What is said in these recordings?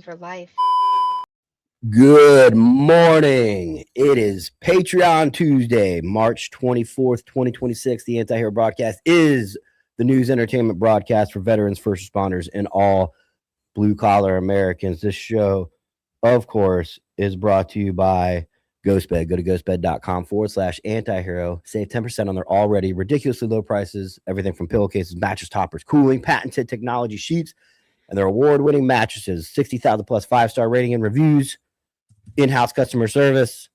for life. Good morning. It is Patreon Tuesday, March 24th, 2026. The Anti-Hero broadcast is the news entertainment broadcast for veterans, first responders, and all blue-collar Americans. This show, of course, is brought to you by GhostBed. Go to ghostbed.com/antihero. Save 10% on their already ridiculously low prices. Everything from pillowcases, mattress toppers, cooling, patented technology sheets, and their award-winning mattresses. 60,000 plus 5-star rating and reviews, in-house customer service,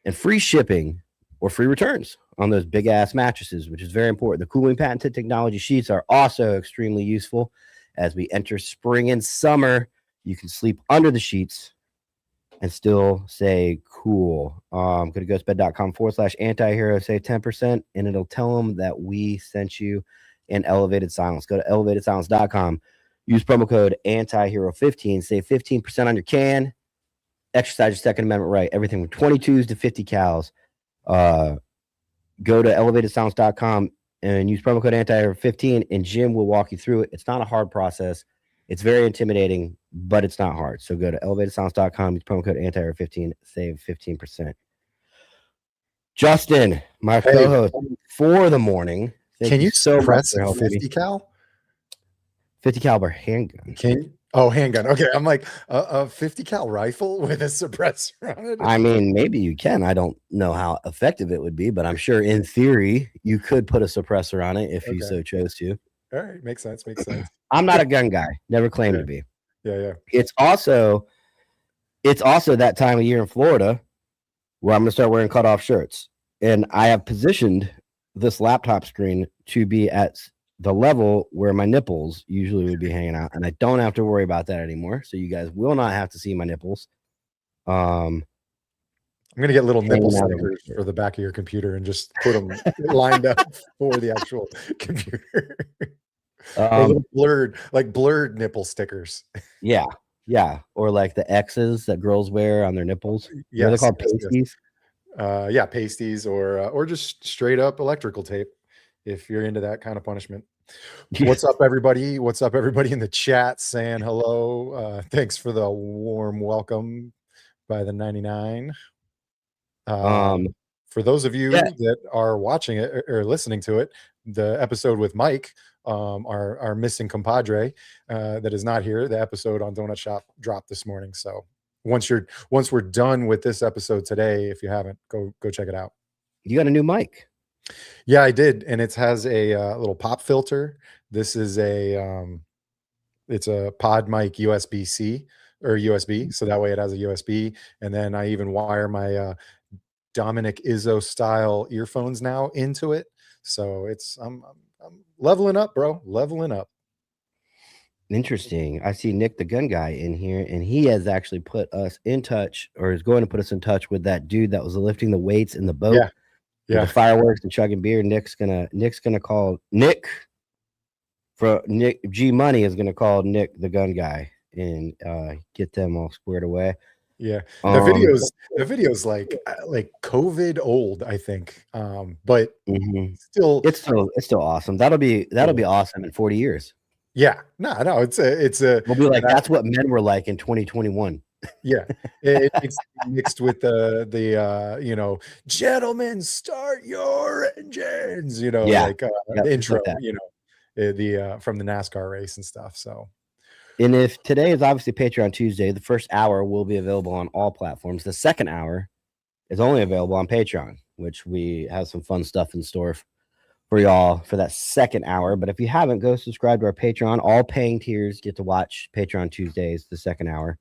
and free shipping or free returns on those big-ass mattresses, which is very important. The cooling patented technology sheets are also extremely useful as we enter spring and summer. You can sleep under the sheets and still say cool. Go to ghostbed.com/antihero, save 10%, and it'll tell them that we sent you an Elevated Silence. Go to elevatedsilence.com. Use promo code antihero15. Save 15% on your can. Exercise your Second Amendment right. Everything from 22s to 50 cals. Go to elevatedsilence.com and use promo code antihero15, and Jim will walk you through it. It's not a hard process. It's very intimidating, but it's not hard. So go to elevatedsilence.com, use promo code antihero15, save 15%. Justin, my co-host for the morning. Can you suppress a 50 cal? 50 caliber handgun. Handgun. Okay, I'm like a 50 cal rifle with a suppressor on it. I mean, maybe you can. I don't know how effective it would be, but I'm sure in theory you could put a suppressor on it if you so chose to. All right, makes sense. I'm not a gun guy. Never claimed to be. Yeah. It's also that time of year in Florida where I'm going to start wearing cutoff shirts, and I have positioned this laptop screen to be at the level where my nipples usually would be hanging out, and I don't have to worry about that anymore. So you guys will not have to see my nipples. I'm gonna get little nipple stickers for the back of your computer and just put them lined up for the actual computer. blurred nipple stickers. Yeah, or like the X's that girls wear on their nipples. Yeah, they're called pasties. Yes. Pasties or just straight up electrical tape. If you're into that kind of punishment. What's up, everybody? What's up, everybody in the chat saying hello? Thanks for the warm welcome by the 99. For those of you that are watching it or listening to it, the episode with Mike, our missing compadre that is not here, the episode on Donut Shop dropped this morning. So once we're done with this episode today, if you haven't, go check it out. You got a new mic. Yeah, I did, and it has a little pop filter. This is it's a pod mic USB-C or USB, so that way it has a USB. And then I even wire my Dominic Izzo style earphones now into it. So I'm leveling up, bro. Leveling up. Interesting. I see Nick the gun guy in here, and he has actually put us in touch, or is going to put us in touch with that dude that was lifting the weights in the boat. Yeah. The fireworks and chugging beer. Nick's gonna call Nick for Nick G Money is gonna call Nick the gun guy and get them all squared away. Yeah, the video's like COVID old, I think. But still, it's still awesome. That'll be awesome in 40 years. Yeah, no, it's a. We'll be like, that's what men were like in 2021. Yeah, it's mixed with the gentlemen, start your engines, the intro, the from the NASCAR race and stuff. So, and if today is obviously Patreon Tuesday, the first hour will be available on all platforms. The second hour is only available on Patreon, which we have some fun stuff in store for y'all for that second hour. But if you haven't, go subscribe to our Patreon. All paying tiers get to watch Patreon Tuesdays, the second hour.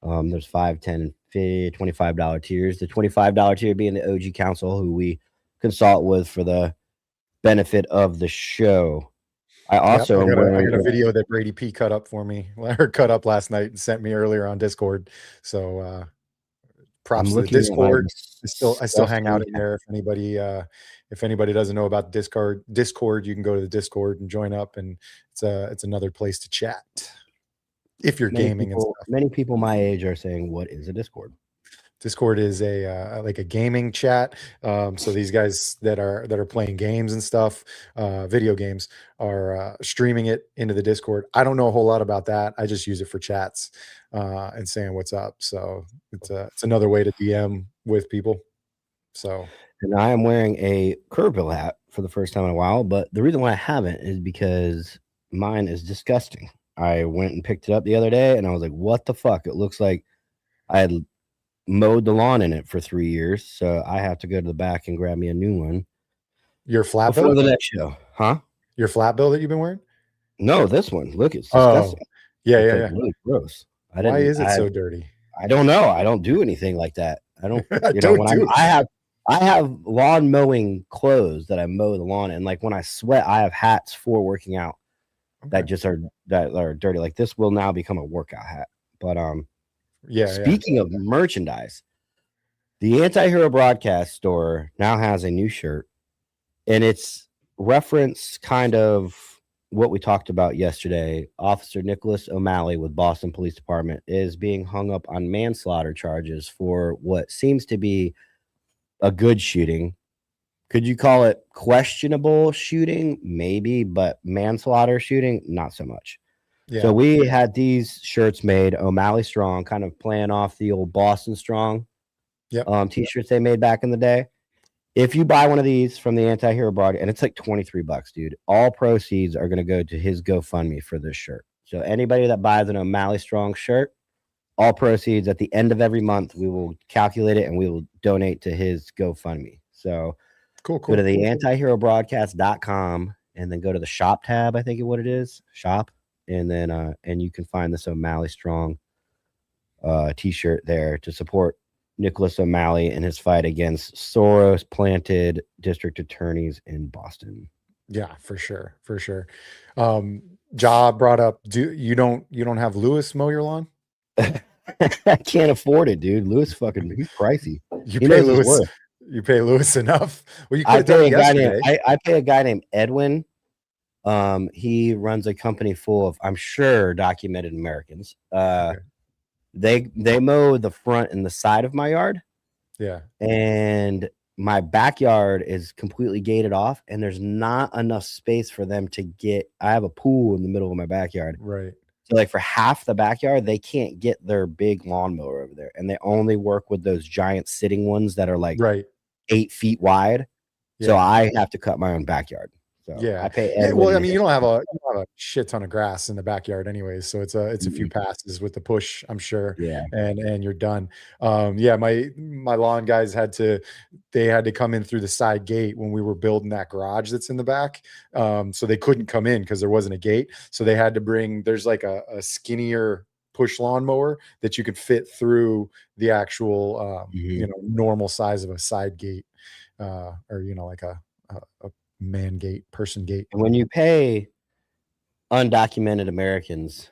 There's $5, $10, and $25 tiers. The $25 tier being the OG council, who we consult with for the benefit of the show. I also I got a video that Brady P cut up for me, or cut up last night and sent me earlier on Discord. So props to the Discord. I still hang out in there. If anybody doesn't know about Discord, you can go to the Discord and join up, and it's another place to chat. If you're gaming and stuff. Many people my age are saying, what is a Discord? Discord is a like a gaming chat. So these guys that are playing games and stuff, video games, are streaming it into the Discord. I don't know a whole lot about that. I just use it for chats and saying what's up. So it's another way to DM with people. So And I am wearing a curve bill hat for the first time in a while, but the reason why I haven't is because mine is disgusting. I went and picked it up the other day and I was like, what the fuck? It looks like I had mowed the lawn in it for 3 years, so I have to go to the back and grab me a new one your flat before bill, the next show. Huh? your flat bill that you've been wearing. No, this one. Look, it's Oh, disgusting. yeah, It's yeah, like yeah. really gross. Why is it so dirty? I don't know. I don't do anything like that. I don't. You know, Don't when do it. I have lawn mowing clothes that I mow the lawn, and like when I sweat, I have hats for working out that just are dirty. Like this will now become a workout hat. But Yeah. speaking of merchandise, the Anti-Hero Broadcast store now has a new shirt, and it's reference kind of what we talked about yesterday. Officer Nicholas O'Malley with Boston Police Department is being hung up on manslaughter charges for what seems to be a good shooting. Could you call it questionable shooting? Maybe, but manslaughter shooting, not so much. Yeah. So we had these shirts made, O'Malley Strong, kind of playing off the old Boston Strong t-shirts they made back in the day. If you buy one of these from the Anti-Hero Broadcast, and it's like $23, dude, all proceeds are going to go to his GoFundMe for this shirt. So anybody that buys an O'Malley Strong shirt, all proceeds at the end of every month, we will calculate it and we will donate to his GoFundMe. So cool. Go to the antiherobroadcast.com and then go to the shop tab, I think is what it is, shop. And then and you can find this O'Malley Strong t-shirt there to support Nicholas O'Malley in his fight against Soros planted district attorneys in Boston. Yeah, for sure. Ja brought up, you don't have Lewis mow your lawn? I can't afford it, dude. Lewis he's pricey. You pay Lewis enough. Well, you could have done it yesterday. I pay a guy named Edwin. He runs a company full of, I'm sure, documented Americans. Okay. They mow the front and the side of my yard. Yeah. And my backyard is completely gated off, and there's not enough space for them to get. I have a pool in the middle of my backyard. Right. So like for half the backyard, they can't get their big lawnmower over there. And they only work with those giant sitting ones that are like 8 feet wide. Yeah. So I have to cut my own backyard. So yeah, I pay. Well, I mean, you don't have a shit ton of grass in the backyard anyways, so it's a few passes with the push, I'm sure. Yeah, and you're done. Yeah, my lawn guys had to come in through the side gate when we were building that garage that's in the back. So they couldn't come in because there wasn't a gate. So they had to bring. There's like a skinnier push lawnmower that you could fit through the actual normal size of a side gate, or like a man gate, person gate. And when you pay undocumented Americans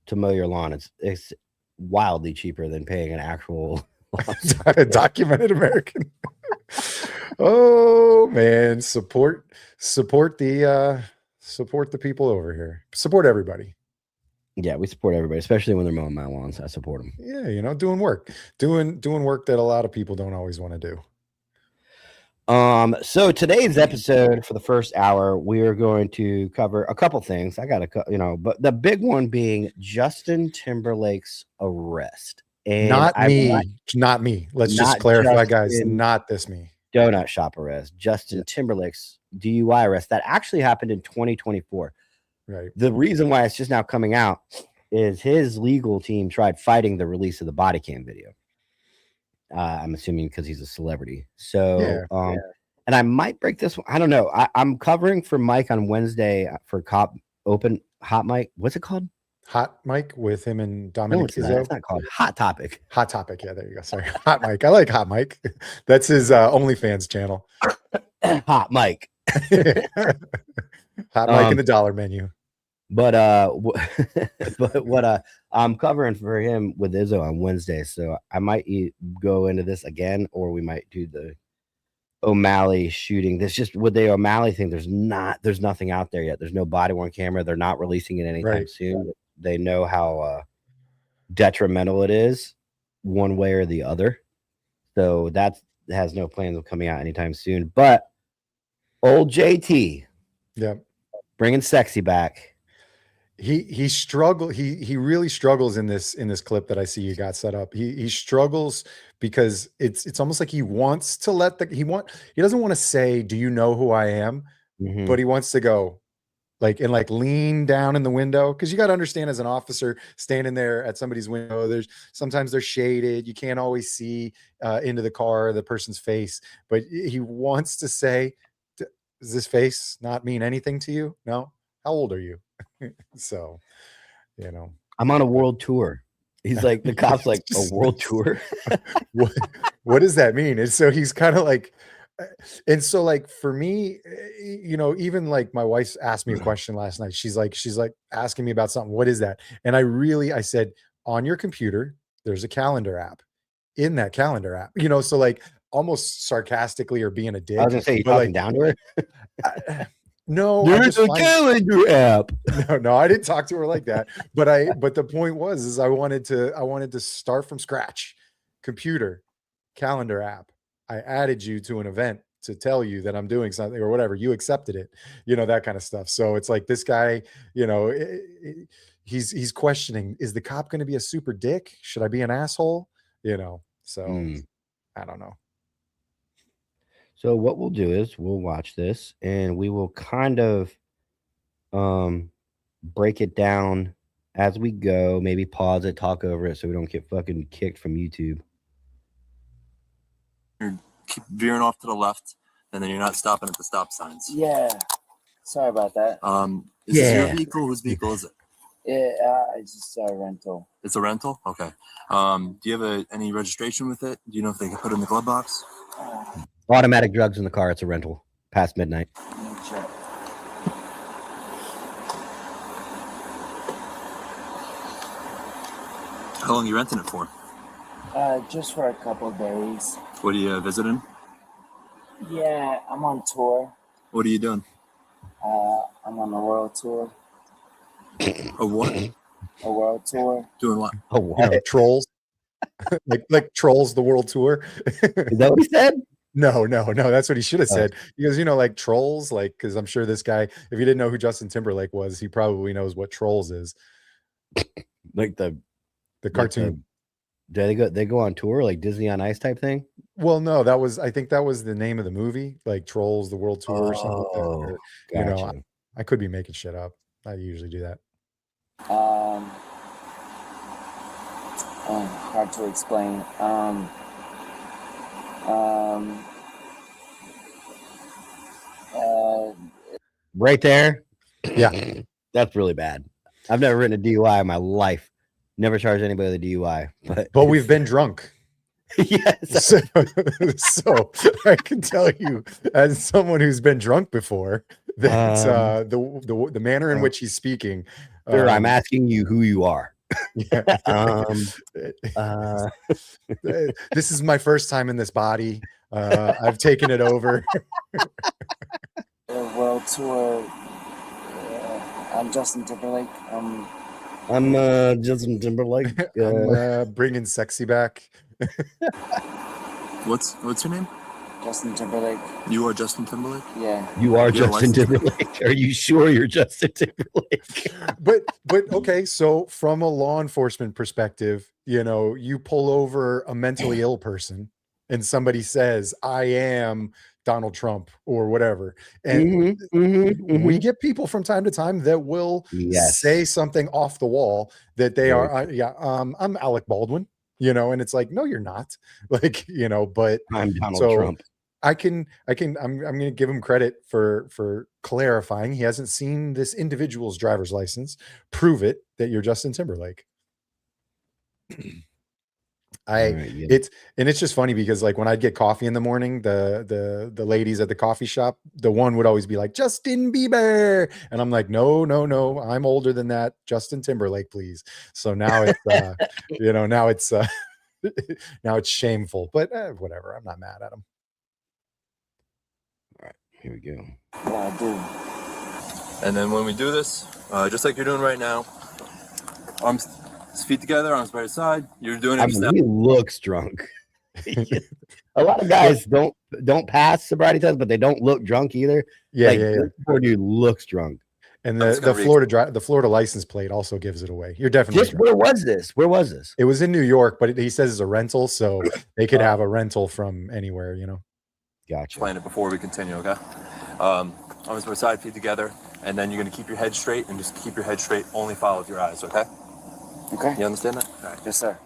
to mow your lawn, it's wildly cheaper than paying an actual documented American. Oh man, support the people over here. Support everybody. Yeah, we support everybody, especially when they're mowing my lawns. I support them. Yeah, doing work that a lot of people don't always want to do. So today's episode, for the first hour, we are going to cover a couple things. I got but the big one being Justin Timberlake's arrest. And not me. Let's just clarify, guys. Not this me. Donut shop arrest. Justin Timberlake's DUI arrest that actually happened in 2024. Right. The reason why it's just now coming out is his legal team tried fighting the release of the body cam video. I'm assuming because he's a celebrity. So, and I might break this one. I don't know. I'm covering for Mike on Wednesday for Hot Mic. What's it called? Hot Mic with him and Dominic. No, it's not called Hot Topic. Hot Topic. Yeah, there you go. Sorry. Hot Mic. I like Hot Mic. That's his OnlyFans channel. Hot Mic. Hot Mic in the dollar menu. But what I'm covering for him with Izzo on Wednesday, so I might go into this again, or we might do the O'Malley shooting. This just with the O'Malley thing. There's nothing out there yet. There's no body worn camera. They're not releasing it anytime soon. They know how detrimental it is, one way or the other. So that has no plans of coming out anytime soon. But old JT, Yeah. bringing sexy back. He struggled. He really struggles in this clip that I see you got set up. He struggles because it's almost like he wants to he doesn't want to say, "Do you know who I am?" Mhm. But he wants to go like lean down in the window, because you got to understand, as an officer standing there at somebody's window, sometimes they're shaded. You can't always see into the car, the person's face, but he wants to say, "Does this face not mean anything to you? No? How old are you?" So, I'm on a world tour. He's like, the cop's like, a world tour? what does that mean? And so he's kind of like, and so like for me, even like my wife asked me a question last night. She's like asking me about something. What is that? And I said, on your computer, there's a calendar app. In that calendar app, so like almost sarcastically or being a dick. I was gonna say, you talking down to her? No, there's a calendar app. No, I didn't talk to her like that. But the point was I wanted to start from scratch. Computer, calendar app. I added you to an event to tell you that I'm doing something or whatever. You accepted it, that kind of stuff. So it's like this guy, he's questioning, is the cop going to be a super dick? Should I be an asshole? So I don't know. So what we'll do is we'll watch this and we will kind of break it down as we go, maybe pause it, talk over it so we don't get fucking kicked from YouTube. You're keep veering off to the left, and then you're not stopping at the stop signs. Yeah. Sorry about that. Is this your vehicle? Whose vehicle is it? It's just a rental. It's a rental? Okay. Do you have any registration with it? Do you know if they can put it in the glove box? Automatic drugs in the car. It's a rental past midnight. Let me check. How long are you renting it for? Just for a couple of days. What are you visiting? Yeah, I'm on tour. What are you doing? I'm on a world tour. A what? A world tour. Doing what? Oh, what? Trolls. like Trolls, the world tour. Is that what he said? No. That's what he should have said. Because, like Trolls, because I'm sure this guy, if you didn't know who Justin Timberlake was, he probably knows what Trolls is. Like the cartoon. They go on tour, like Disney on Ice type thing? Well, no, I think that was the name of the movie, like Trolls, the World Tour or something like that. Or, Gotcha. I could be making shit up. I usually do that. Hard to explain. Right there? Yeah. That's really bad. I've never written a DUI in my life. Never charged anybody with a DUI. But we've been drunk. Yes. So I can tell you, as someone who's been drunk before, that the manner in which he's speaking. Sir, I'm asking you who you are. Yeah. This is my first time in this body. I've taken it over. The world tour. I'm Justin Timberlake. I'm Justin Timberlake. I'm bringing sexy back. What's your name? Justin Timberlake. You are Justin Timberlake? Yeah. You are Your Justin license? Timberlake. Are you sure you're Justin Timberlake? But okay, so from a law enforcement perspective, you pull over a mentally ill person and somebody says, I am Donald Trump or whatever. And we get people from time to time that will say something off the wall that they are, I'm Alec Baldwin, and it's like, no, you're not. But I'm Donald Trump. I'm going to give him credit for clarifying. He hasn't seen this individual's driver's license. Prove it that you're Justin Timberlake. It's just funny because like when I'd get coffee in the morning, the ladies at the coffee shop, the one would always be like, Justin Bieber. And I'm like, no, I'm older than that. Justin Timberlake, please. So now it's, now it's shameful, but whatever. I'm not mad at him. All right, here we go. Yeah, I do. And then when we do this, just like you're doing right now, arms, feet together, arms by your side. You're doing it. He looks drunk. A lot of guys don't pass sobriety tests, but they don't look drunk either. Yeah, like, yeah, yeah. this poor dude looks drunk. And I'm just the gonna the Florida license plate also gives it away. You're definitely drunk. Where was this? Where was this? It was in New York, but he says it's a rental, so they could have a rental from anywhere, you know. Gotcha. explain it before we continue, okay? I'm gonna put side feet together, and then you're gonna keep your head straight and just keep your head straight. Only follow with your eyes, okay? Okay. You understand that? All right. Yes, sir.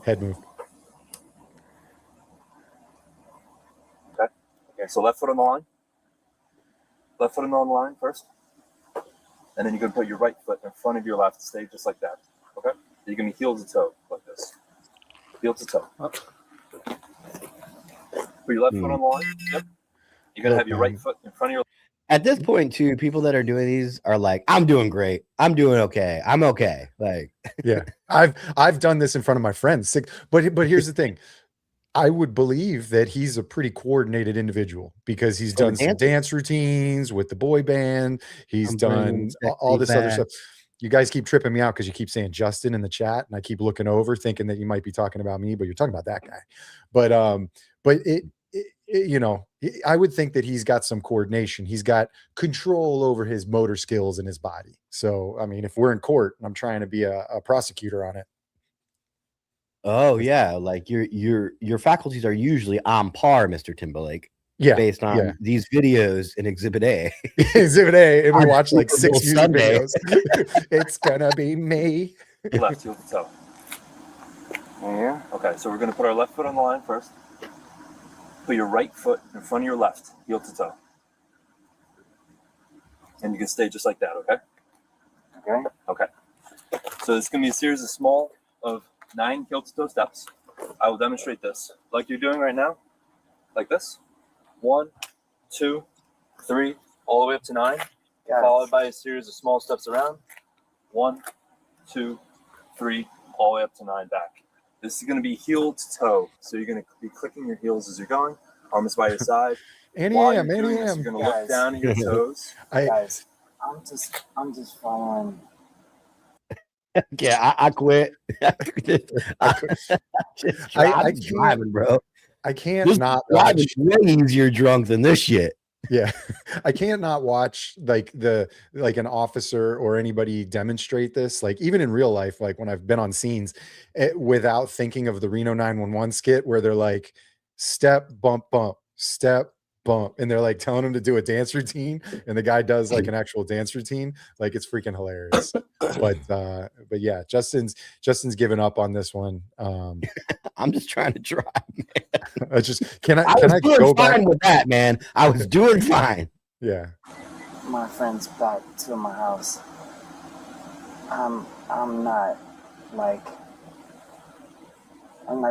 Head move. Okay, so left foot on the line. Left foot on the line first. And then you're gonna put your right foot in front of your left, stay just like that. Okay? You're gonna heel to toe like this. Heel to toe. Up. Put your left foot on the line. Yep. You're gonna have your right foot in front of your At this point, too, people that are doing these are like, I'm doing great. I'm doing okay. I'm okay. Like, Yeah. I've done this in front of my friends. But here's the thing. I would believe that he's a pretty coordinated individual because he's done some dance routines with the boy band. He's done all this other stuff. You guys keep tripping me out because you keep saying Justin in the chat, and I keep looking over thinking that you might be talking about me, but you're talking about that guy. But it you know, I would think that he's got some coordination. He's got control over his motor skills in his body. So, I mean, if we're in court and I'm trying to be a prosecutor on it. oh yeah, like your faculties are usually on par, Mr. Timberlake. Yeah, based on these videos in Exhibit A. Exhibit A, and we watch like 6 music Sunday. videos. It's gonna be me. left heel to toe. Here. Okay, so we're gonna put our left foot on the line first. Put your right foot in front of your left, heel to toe. And you can stay just like that, okay? Okay. Okay. So it's gonna be a series of 9 heel to toe steps. I will demonstrate this like you're doing right now, like this. 1, 2, 3, all the way up to 9, followed by a series of small steps around. 1, 2, 3, all the way up to 9 back. This is going to be heel to toe. So you're going to be clicking your heels as you're going, arms by your side. You're going to look down at your toes. Guys, I'm just following. Yeah, I quit. I'm driving, bro. I can't This not driving watch. way easier drunk than this shit. Yeah, I can't not watch like an officer or anybody demonstrate this, like even in real life, like when I've been on scenes, without thinking of the Reno 911 skit where they're like, step, bump, bump, step, bump, and they're like telling him to do a dance routine, and the guy does like an actual dance routine. Like, it's freaking hilarious. But yeah, Justin's given up on this one. I'm just trying to drive, man. I just can I doing go fine back with that, man. I was doing fine. Yeah. My friend's back to my house. I'm not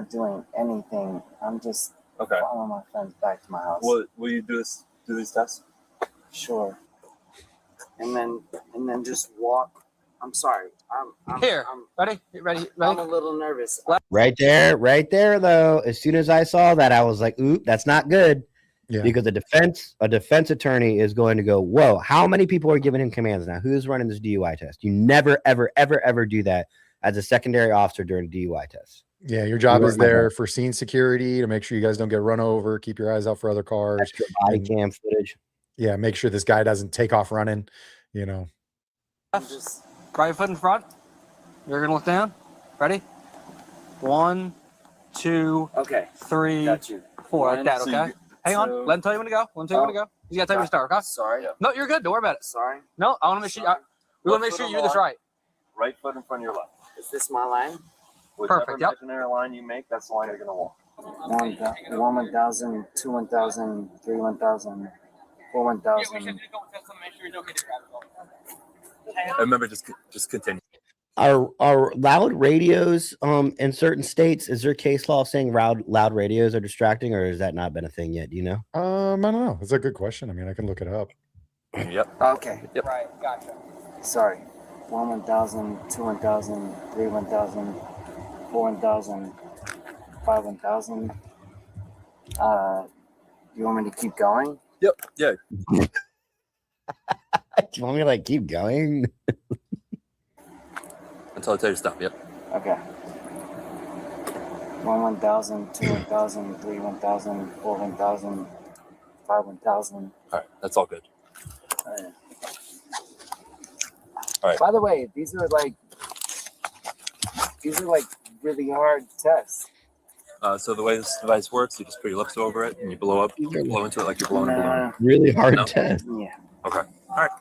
doing anything. I'm just Okay. following my friends back to my house. Will you do these tests? Sure. And then just walk. I'm sorry. Here. Ready? I'm a little nervous. Right there, though. As soon as I saw that, I was like, "Oop, that's not good." Yeah. Because a defense attorney is going to go, "Whoa, how many people are giving him commands now? Who's running this DUI test?" You never, ever, ever, ever do that as a secondary officer during a DUI test. Yeah, your job is there for scene security to make sure you guys don't get run over. Keep your eyes out for other cars. Extra body cam footage. Yeah, make sure this guy doesn't take off running. You know. Right foot in front. You're gonna look down. Ready? 1, 2, Okay. 3, Got you. 4. Like that, So okay? Hang on. Let him tell you when to go. You gotta tell me to start, okay? Sorry. No, you're good. Don't worry about it. Sorry. No, I want to make sure. We want to make sure you do this right. Right foot in front of your left. Is this my line? Perfect, yep. Imaginary line you make, that's the line you're going to walk. 1,000, 2 1,000, 3 1,000, 4 1,000. Remember, just continue. Are loud radios in certain states? Is there case law saying loud radios are distracting, or has that not been a thing yet? Do you know? I don't know. It's a good question. I mean, I can look it up. Yep. Okay. Yep. Right, gotcha. Sorry. 1 1,000, 2 1,000, 3 1,000, 4 1,000, 5 1,000. You want me to keep going? Yep. Yeah. Do you want me to keep going? Until I tell you to stop. Yep. Okay. 1 1,000, 2 1,000, 3 1,000, 4 1,000, 5 1,000. All right. That's all good. Oh, yeah. All right. By the way, these are like really hard tests. So the way this device works, you just put your lips over it and you blow into it like you're blowing a balloon. Nah. Really hard No. test. Yeah. Okay. All right.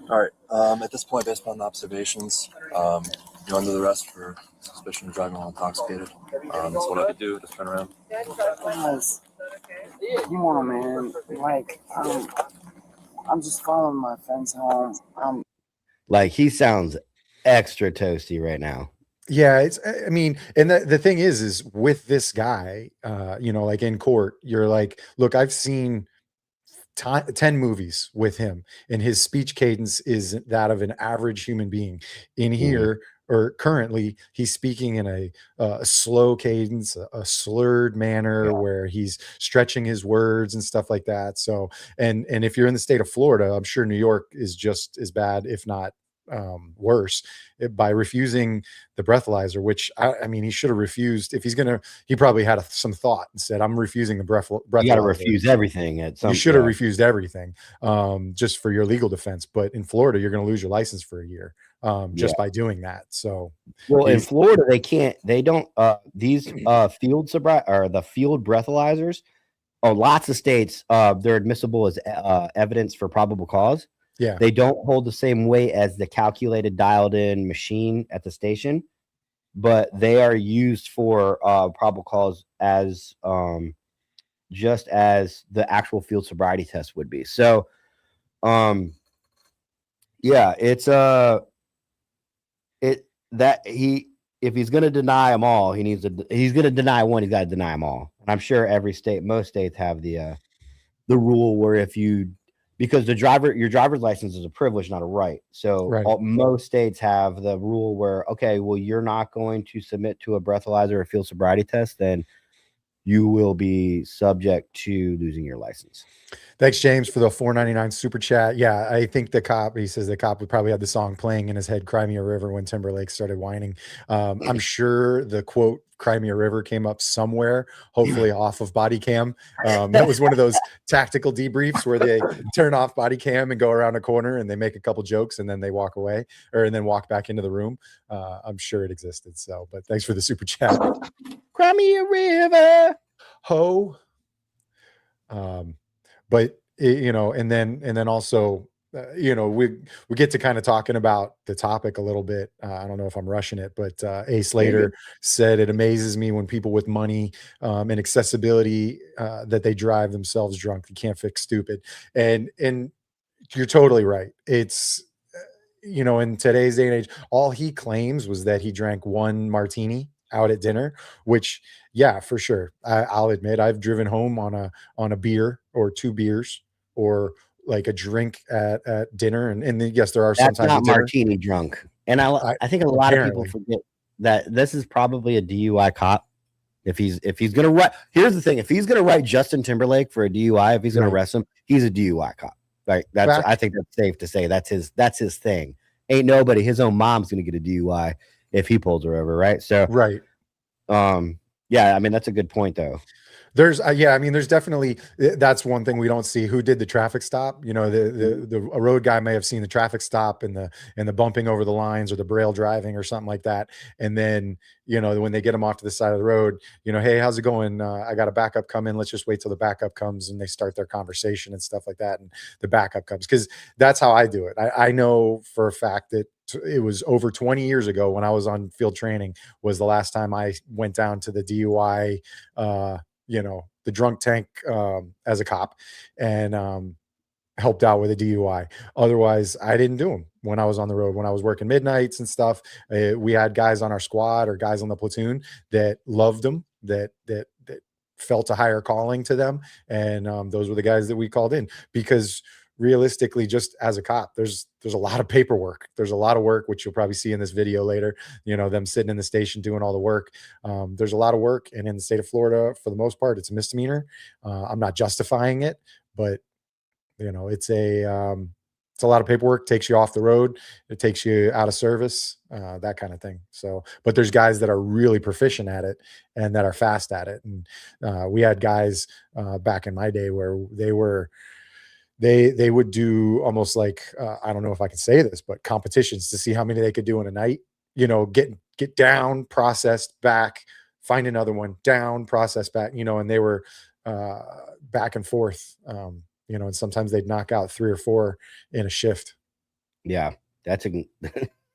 All right. At this point, based upon the observations, you're under the arrest for suspicion of driving while intoxicated. So what I could do, just turn around. Guys, come on, man. Like, I'm just following my friends home. Like he sounds extra toasty right now. Yeah, it's, I mean, and the thing is with this guy, you know, like in court, you're like, look, I've seen 10 movies with him, and his speech cadence is that of an average human being. In here, or currently, he's speaking in a slow cadence, a slurred manner where he's stretching his words and stuff like that. So, and if you're in the state of Florida, I'm sure New York is just as bad, if not worse, by refusing the breathalyzer, which I mean, he should have refused. If he's gonna, he probably had some thought and said, I'm refusing the breathalyzer. You got to refuse everything at some. You should have refused everything, just for your legal defense. But in Florida, you're going to lose your license for a year, just by doing that. So, well, in Florida, they don't these field sobriety or the field breathalyzers. Oh, lots of states, they're admissible as evidence for probable cause. Yeah, they don't hold the same weight as the calculated dialed in machine at the station, but they are used for probable cause as just as the actual field sobriety test would be. So yeah, it's if he's going to deny them all, he's going to deny one, he's got to deny them all. And I'm sure most states have the rule where if you, because your driver's license is a privilege, not a right. So most states have the rule where, okay, well, you're not going to submit to a breathalyzer or field sobriety test, then you will be subject to losing your license. Thanks, James, for the $4.99 super chat. Yeah, I think he says the cop would probably have the song playing in his head, Cry Me a River, when Timberlake started whining. I'm sure the quote, Cry Me a River, came up somewhere, hopefully off of body cam. That was one of those tactical debriefs where they turn off body cam and go around a corner and they make a couple jokes and then they walk away and then walk back into the room. I'm sure it existed. So, but thanks for the super chat. Cry me a river. Ho. But you know, and then also, you know, we get to kind of talking about the topic a little bit. I don't know if I'm rushing it, but A. Slater said it amazes me when people with money and accessibility that they drive themselves drunk. You can't fix stupid, and you're totally right. It's you know, in today's day and age, all he claims was that he drank one martini out at dinner, which, yeah, for sure. I'll admit I've driven home on a beer or 2 beers or like a drink at dinner. And then, yes, there are That's sometimes not martini drunk. And I think a lot of people forget that this is probably a DUI cop. If he's going to write, here's the thing. If he's going to write Justin Timberlake for a DUI, if he's going to arrest him, he's a DUI cop. Right. I think that's safe to say that's his thing. Ain't nobody, his own mom's going to get a DUI if he pulls her over. Right. So, yeah, I mean, that's a good point though. There's I mean, there's definitely, that's one thing we don't see. Who did the traffic stop? You know, a road guy may have seen the traffic stop and the bumping over the lines or the braille driving or something like that. And then, you know, when they get them off to the side of the road, you know, hey, how's it going? I got a backup coming. Let's just wait till the backup comes, and they start their conversation and stuff like that. And the backup comes, because that's how I do it. I know for a fact that it was over 20 years ago when I was on field training was the last time I went down to the DUI, you know, the drunk tank as a cop, and helped out with a DUI. Otherwise, I didn't do them when I was on the road. When I was working midnights and stuff, we had guys on our squad or guys on the platoon that loved them, that felt a higher calling to them, and those were the guys that we called in, because realistically, just as a cop, there's a lot of paperwork. There's a lot of work, which you'll probably see in this video later, you know, them sitting in the station doing all the work. There's a lot of work. And in the state of Florida, for the most part, it's a misdemeanor. I'm not justifying it, but you know, it's It's a lot of paperwork, takes you off the road, it takes you out of service, that kind of thing. So, but there's guys that are really proficient at it and that are fast at it. And we had guys back in my day where they would do almost like I don't know if I can say this, but competitions to see how many they could do in a night. You know, get down, processed, back, find another one, down, process, back. You know, and they were back and forth. You know, and sometimes they'd knock out 3 or 4 in a shift. Yeah, that's a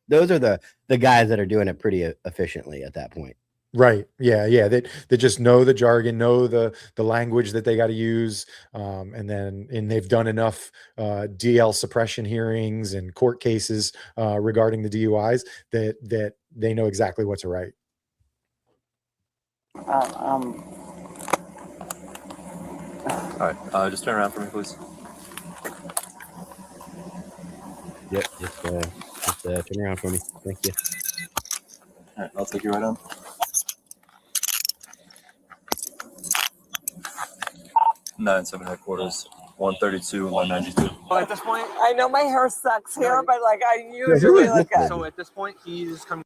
those are the guys that are doing it pretty efficiently at that point. Right. Yeah. Yeah. They just know the jargon, know the language that they got to use. And they've done enough DL suppression hearings and court cases regarding the DUIs that they know exactly what to write. All right, just turn around for me, please. Yep, just turn around for me. Thank you. All right, I'll take you right on. Nine 7 headquarters, 132 and 192. Well, at this point, I know my hair sucks here, but like I usually look at. so at this point, he's coming.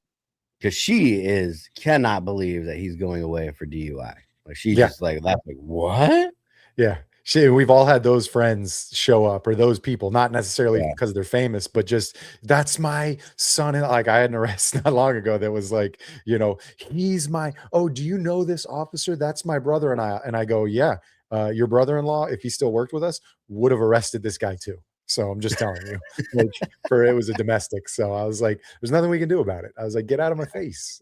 Because she cannot believe that he's going away for DUI. Like she's just like that's like what? Yeah. We've all had those friends show up, or those people, not necessarily because they're famous, but just that's my son. And like I had an arrest not long ago that was like, you know, he's my, oh, do you know this officer? That's my brother. And I go, yeah, your brother-in-law, if he still worked with us, would have arrested this guy too. So I'm just telling you, like, it was a domestic. So I was like, there's nothing we can do about it. I was like, get out of my face.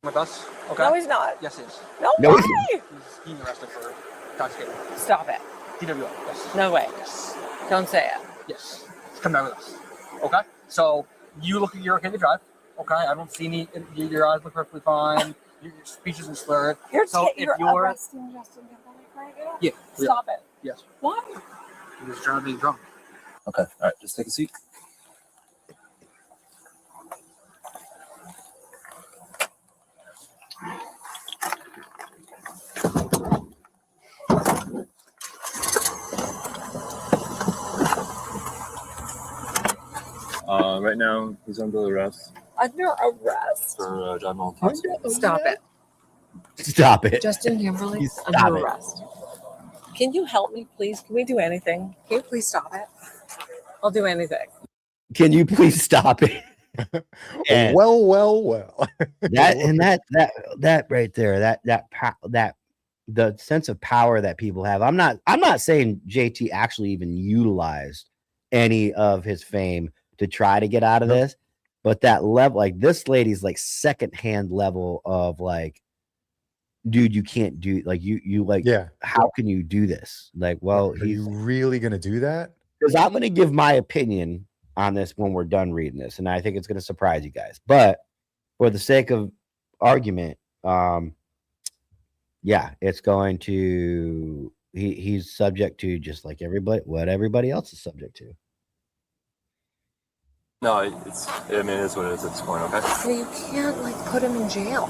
With us? Okay. No, he's not. Yes, he is. No, No, way. He's being arrested for intoxicated. Stop it. DWI. Yes. No way. Yes. Don't say it. Yes. Come down with us. Okay. So you look like you're okay to drive. Okay. I don't see any. Your eyes look perfectly fine. Your speech isn't slurred. You're You're arresting Justin Timberlake right now? Yeah. Stop it. Yes. Why? He was driving drunk. Okay, all right, just take a seat. Right now, he's under arrest Under arrest. for driving while intoxicated. Stop it. Stop it. Justin Timberlake's Stop under it. arrest. Can you help me, please? Can we do anything? Can you please stop it? I'll do anything. Can you please stop it? And Well. that right there, that the sense of power that people have. I'm not saying JT actually even utilized any of his fame to try to get out of this, but that level, like this lady's like secondhand level of like, dude, you can't do like you like, how can you do this? Like, well, are you really gonna do that? Because I'm gonna give my opinion on this when we're done reading this, and I think it's gonna surprise you guys. But for the sake of argument, it's going to he's subject to just like what everybody else is subject to. No, it is what it is at this point, okay? So you can't like put him in jail.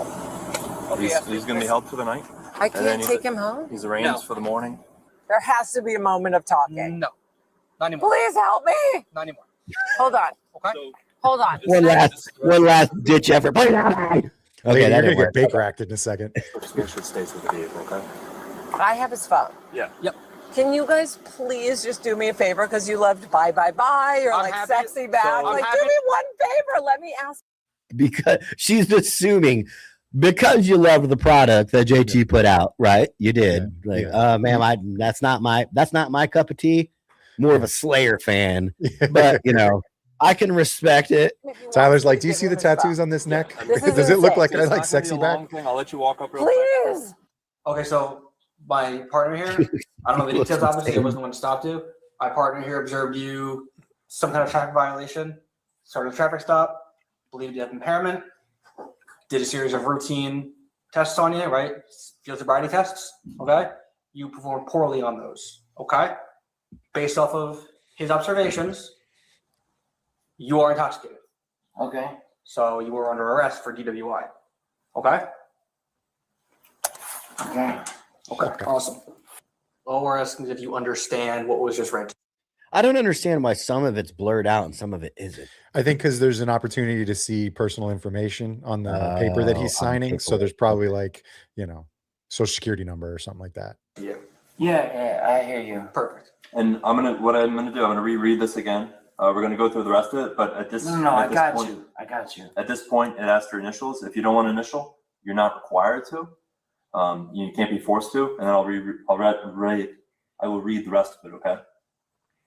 He's going to be held for the night. I can't take him home. He's arraigned for the morning. There has to be a moment of talking. No. Not anymore. Please help me. Not anymore. Hold on. Okay. So, Hold on. One last ditch effort. Put it out. Okay, You're that gonna didn't get work. Baker acted in a second. just make sure it stays with the vehicle, okay? I have his phone. Yeah. Yep. Can you guys please just do me a favor because you loved bye bye bye or I'm like happy. sexy back? So- Like I'm do happy. me one favor. Let me ask. Because she's assuming because you loved the product that JT put out, right? You did. Ma'am, that's not my cup of tea. More of a Slayer fan, but I can respect it. if you Tyler's want like, to do you give see him the his phone. tattoos on this neck? This is Does it look insane. like I It's like not sexy gonna be a back? long thing. I'll let you walk up real quick. Please. Okay, so my partner here, I don't know the details, obviously, I wasn't the one to stop you. My partner here observed you some kind of traffic violation, started a traffic stop, believed you have impairment, did a series of routine tests on you, right? Field sobriety tests, okay? You performed poorly on those, okay? Based off of his observations, you are intoxicated. Okay. So you were under arrest for DWI, okay? Okay. Okay, awesome. All we're asking is if you understand what was just read. I don't understand why some of it's blurred out and some of it isn't. I think because there's an opportunity to see personal information on the paper that he's Oh, on the signing. So paperwork. there's probably Okay. like, social security number or something like that. Yeah, I hear you. Perfect. And I'm gonna reread this again. We're gonna go through the rest of it, but at this No, at I this got point, you. I got you. At this point, it asks for initials. If you don't want to initial, you're not required to. You can't be forced to. And then I will read the rest of it. Okay.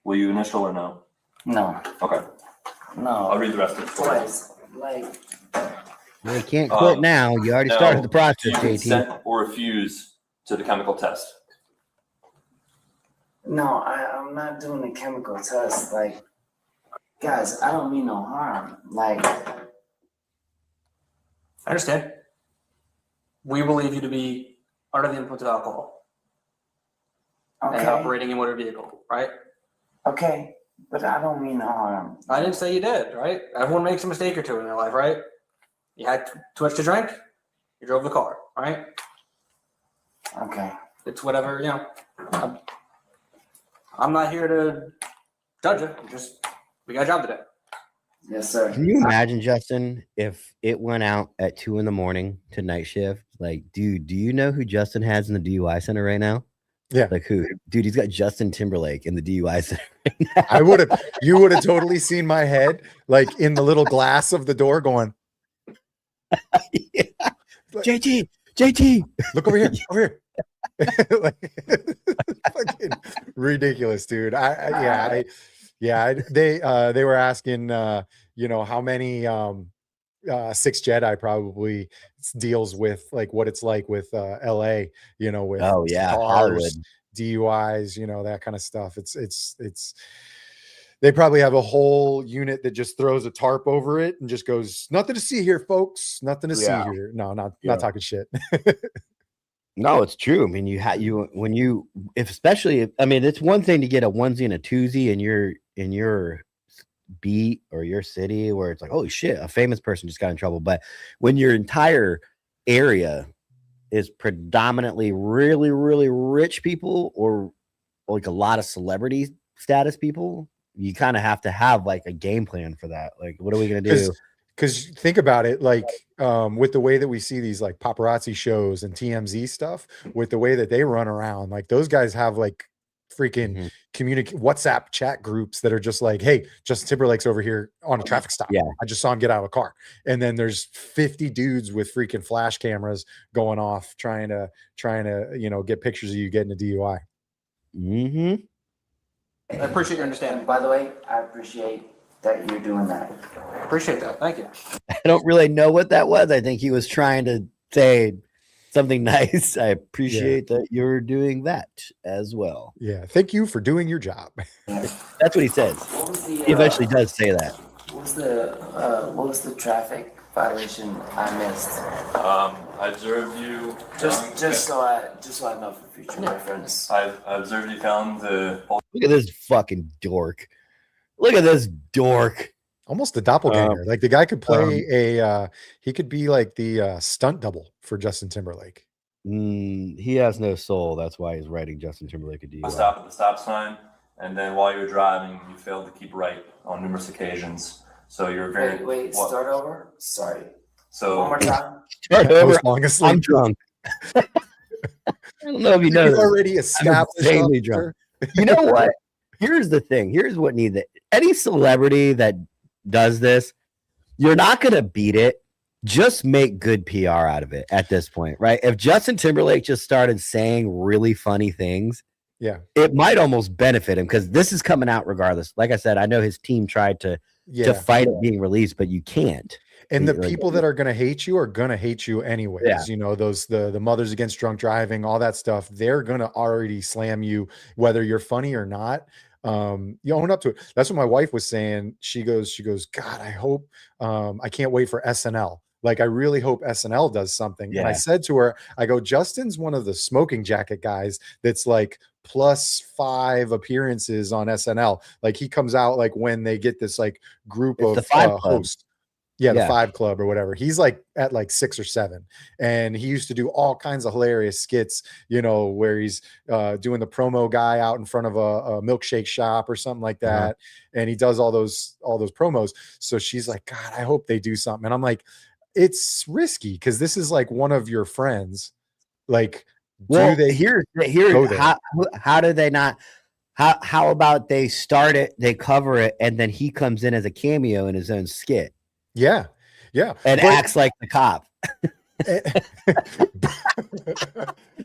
Will you initial or no? No, Okay. no. I'll read the rest of it. for you. Twice. Like, Well, you can't quit now. You already Now, started the do you process, JT. consent or refuse to the chemical test? no, I'm not doing the chemical test. Like, guys, I don't mean no harm. Like, I understand. We believe you to be under the influence of alcohol and okay, operating a motor vehicle, right? okay, but I don't mean no harm. I didn't say you did, right? Everyone makes a mistake or two in their life, right? You had too much to drink, you drove the car, right? Okay, It's whatever, I'm not here to judge you. We got a job to do. yes, sir. Can you imagine, Justin, if it went out at 2 a.m. to night shift? Like, dude, do you know who Justin has in the DUI center right now? Yeah. Like who? Dude, he's got Justin Timberlake in the DUI center. You would have totally seen my head like in the little glass of the door going, Yeah. JT. look over here, over here. Like, fucking ridiculous, dude. They were asking, how many 6 Jedi probably deals with like what it's like with LA, with Oh yeah, cars, Hollywood. DUIs, that kind of stuff. It's they probably have a whole unit that just throws a tarp over it and just goes, nothing to see here, folks. Nothing to see here. No, not talking shit. No, it's true. I mean, it's one thing to get a onesie and a twosie in your beat or your city where it's like, oh shit, a famous person just got in trouble. But when your entire area is predominantly really, really rich people or like a lot of celebrity status people, you kind of have to have like a game plan for that. Like, what are we gonna do? Because think about it, like with the way that we see these like paparazzi shows and TMZ stuff, with the way that they run around, like those guys have like freaking WhatsApp chat groups that are just like, hey, Justin Timberlake's over here on a traffic stop. Yeah. I just saw him get out of a car. And then there's 50 dudes with freaking flash cameras going off trying to get pictures of you getting a DUI. Mm-hmm. I appreciate your understanding. By the way, I appreciate that you're doing that. Appreciate that. Thank you. I don't really know what that was. I think he was trying to say something nice. I appreciate that you're doing that as well. Yeah. Thank you for doing your job. That's what he says. What was the, He eventually does say that. what was the traffic violation I missed? I observed you. Just so I know for future reference. I observed you found the. Look at this fucking dork. Look at this dork. Almost a doppelganger. Like the guy could play he could be like the stunt double for Justin Timberlake. He has no soul. That's why he's writing Justin Timberlake a DUI. Stop at the stop sign, and then while you were driving, you failed to keep right on numerous occasions. So you're very. Wait, start over? Sorry. So One more time. Start I over. was falling asleep. I'm drunk. I don't know if you know You're this. already established. insanely officer. drunk. You know what? Here's the thing. Here's what needs it. Any celebrity that does this, you're not going to beat it. Just make good PR out of it at this point, right? If Justin Timberlake just started saying really funny things, Yeah. it might almost benefit him because this is coming out regardless. Like I said, I know his team tried to fight it being released, but you can't. And the Like, people that are going to hate you are going to hate you anyways. Yeah. You know, the mothers against drunk driving, all that stuff, they're going to already slam you, whether you're funny or not. You own up to it. That's what my wife was saying. She goes, God, I hope, I can't wait for SNL. Like, I really hope SNL does something. And I Yeah. said to her, I go, Justin's one of the smoking jacket guys that's like +5 appearances on SNL. Like he comes out like when they get this like group It's of the Five Club. hosts. Yeah, the Yeah. 5 Club or whatever. He's like at like 6 or 7, and he used to do all kinds of hilarious skits, where he's doing the promo guy out in front of a milkshake shop or something like that, and he does all those promos. So she's like, God, I hope they do something, and I'm like, it's risky because this is like one of your friends. Like, Well, do they here's go there? how do they not? How about they start it, they cover it, and then he comes in as a cameo in his own skit Yeah, yeah, and but- acts like the cop.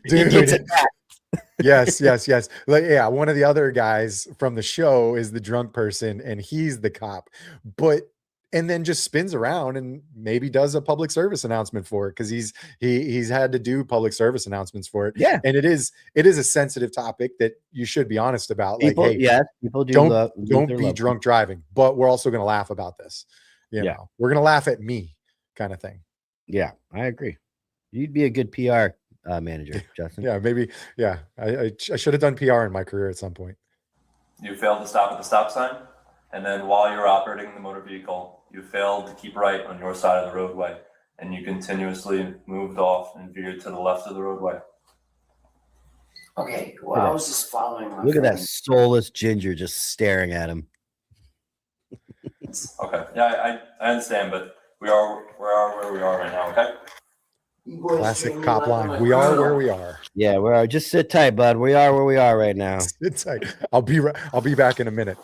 He gets dude. attacked. Yes. Like, yeah, one of the other guys from the show is the drunk person, and he's the cop. And then just spins around and maybe does a public service announcement for it because he's had to do public service announcements for it. Yeah, And it is a sensitive topic that you should be honest about. people, like, hey, yes, people do don't lose their be loved drunk driving, but we're also going to laugh about this. Yeah. We're going to laugh at me, kind of thing. ones. Yeah, I agree. You'd be a good PR manager, Justin. Yeah, maybe. Yeah, I should have done PR in my career at some point. You failed to stop at the stop sign, and then while you're operating the motor vehicle, you failed to keep right on your side of the roadway, and you continuously moved off and veered to the left of the roadway. Okay, well, I was just following my Look at that friend. soulless ginger just staring at him. Okay, yeah, I understand, but we are where we are right now. Okay. You boys Classic treat me cop like line. I'm a We are criminal. where we are. Yeah, we're just sit tight, bud. We are where we are right now. It's like I'll be back in a minute.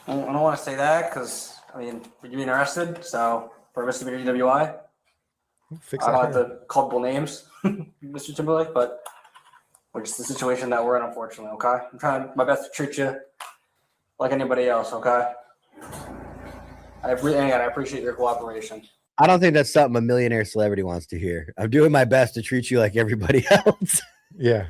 I don't want to say that because, you're being arrested. So for misdemeanor DUI, Fix I that don't have hair. to call people names, Mr. Timberlake, but we're just the situation that we're in, unfortunately. Okay, I'm trying my best to treat you like anybody else. Okay, I appreciate your cooperation. I don't think that's something a millionaire celebrity wants to hear. I'm doing my best to treat you like everybody else. Yeah.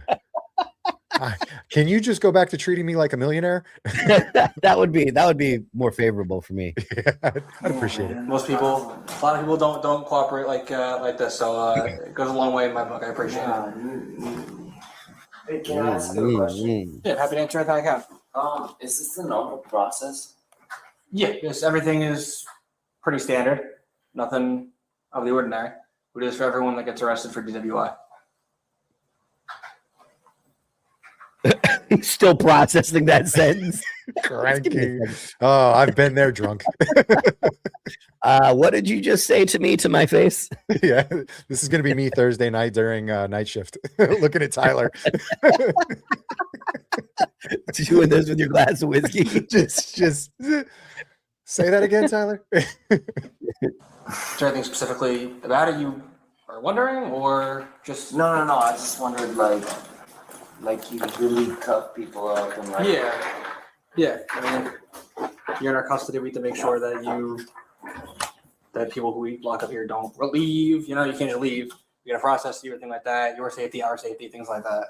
Can you just go back to treating me like a millionaire? that would be more favorable for me. Yeah, I'd appreciate it. A lot of people don't cooperate like this. So it goes a long way in my book. I appreciate it. Hey, can I ask you a question? Yeah, happy to answer anything I can. Is this the normal process? Yeah, yes, everything is pretty standard. Nothing of the ordinary. We do this for everyone that gets arrested for DWI. Still processing that sentence. Cranky. Oh, I've been there drunk. What did you just say to me to my face? Yeah, this is gonna be me Thursday night during night shift, looking at Tyler. Doing this with your glass of whiskey. just say that again, Tyler. Is there anything specifically about it you are wondering, or just No. I just wondered, like you really cuff people up and like. Yeah. You're in our custody. We have to make sure that people who we lock up here don't leave. You can't just leave. You're gonna process you or thing like that. Your safety, our safety, things like that.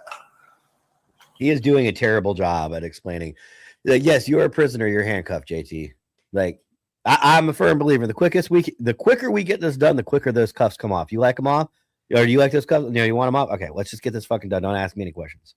He is doing a terrible job at explaining. Like, yes, you're a prisoner. You're handcuffed, JT. Like, I'm a firm believer. The quicker we get this done, the quicker those cuffs come off. You like them off? Or do you like those cuffs? You want them off? Okay, let's just get this fucking done. Don't ask me any questions.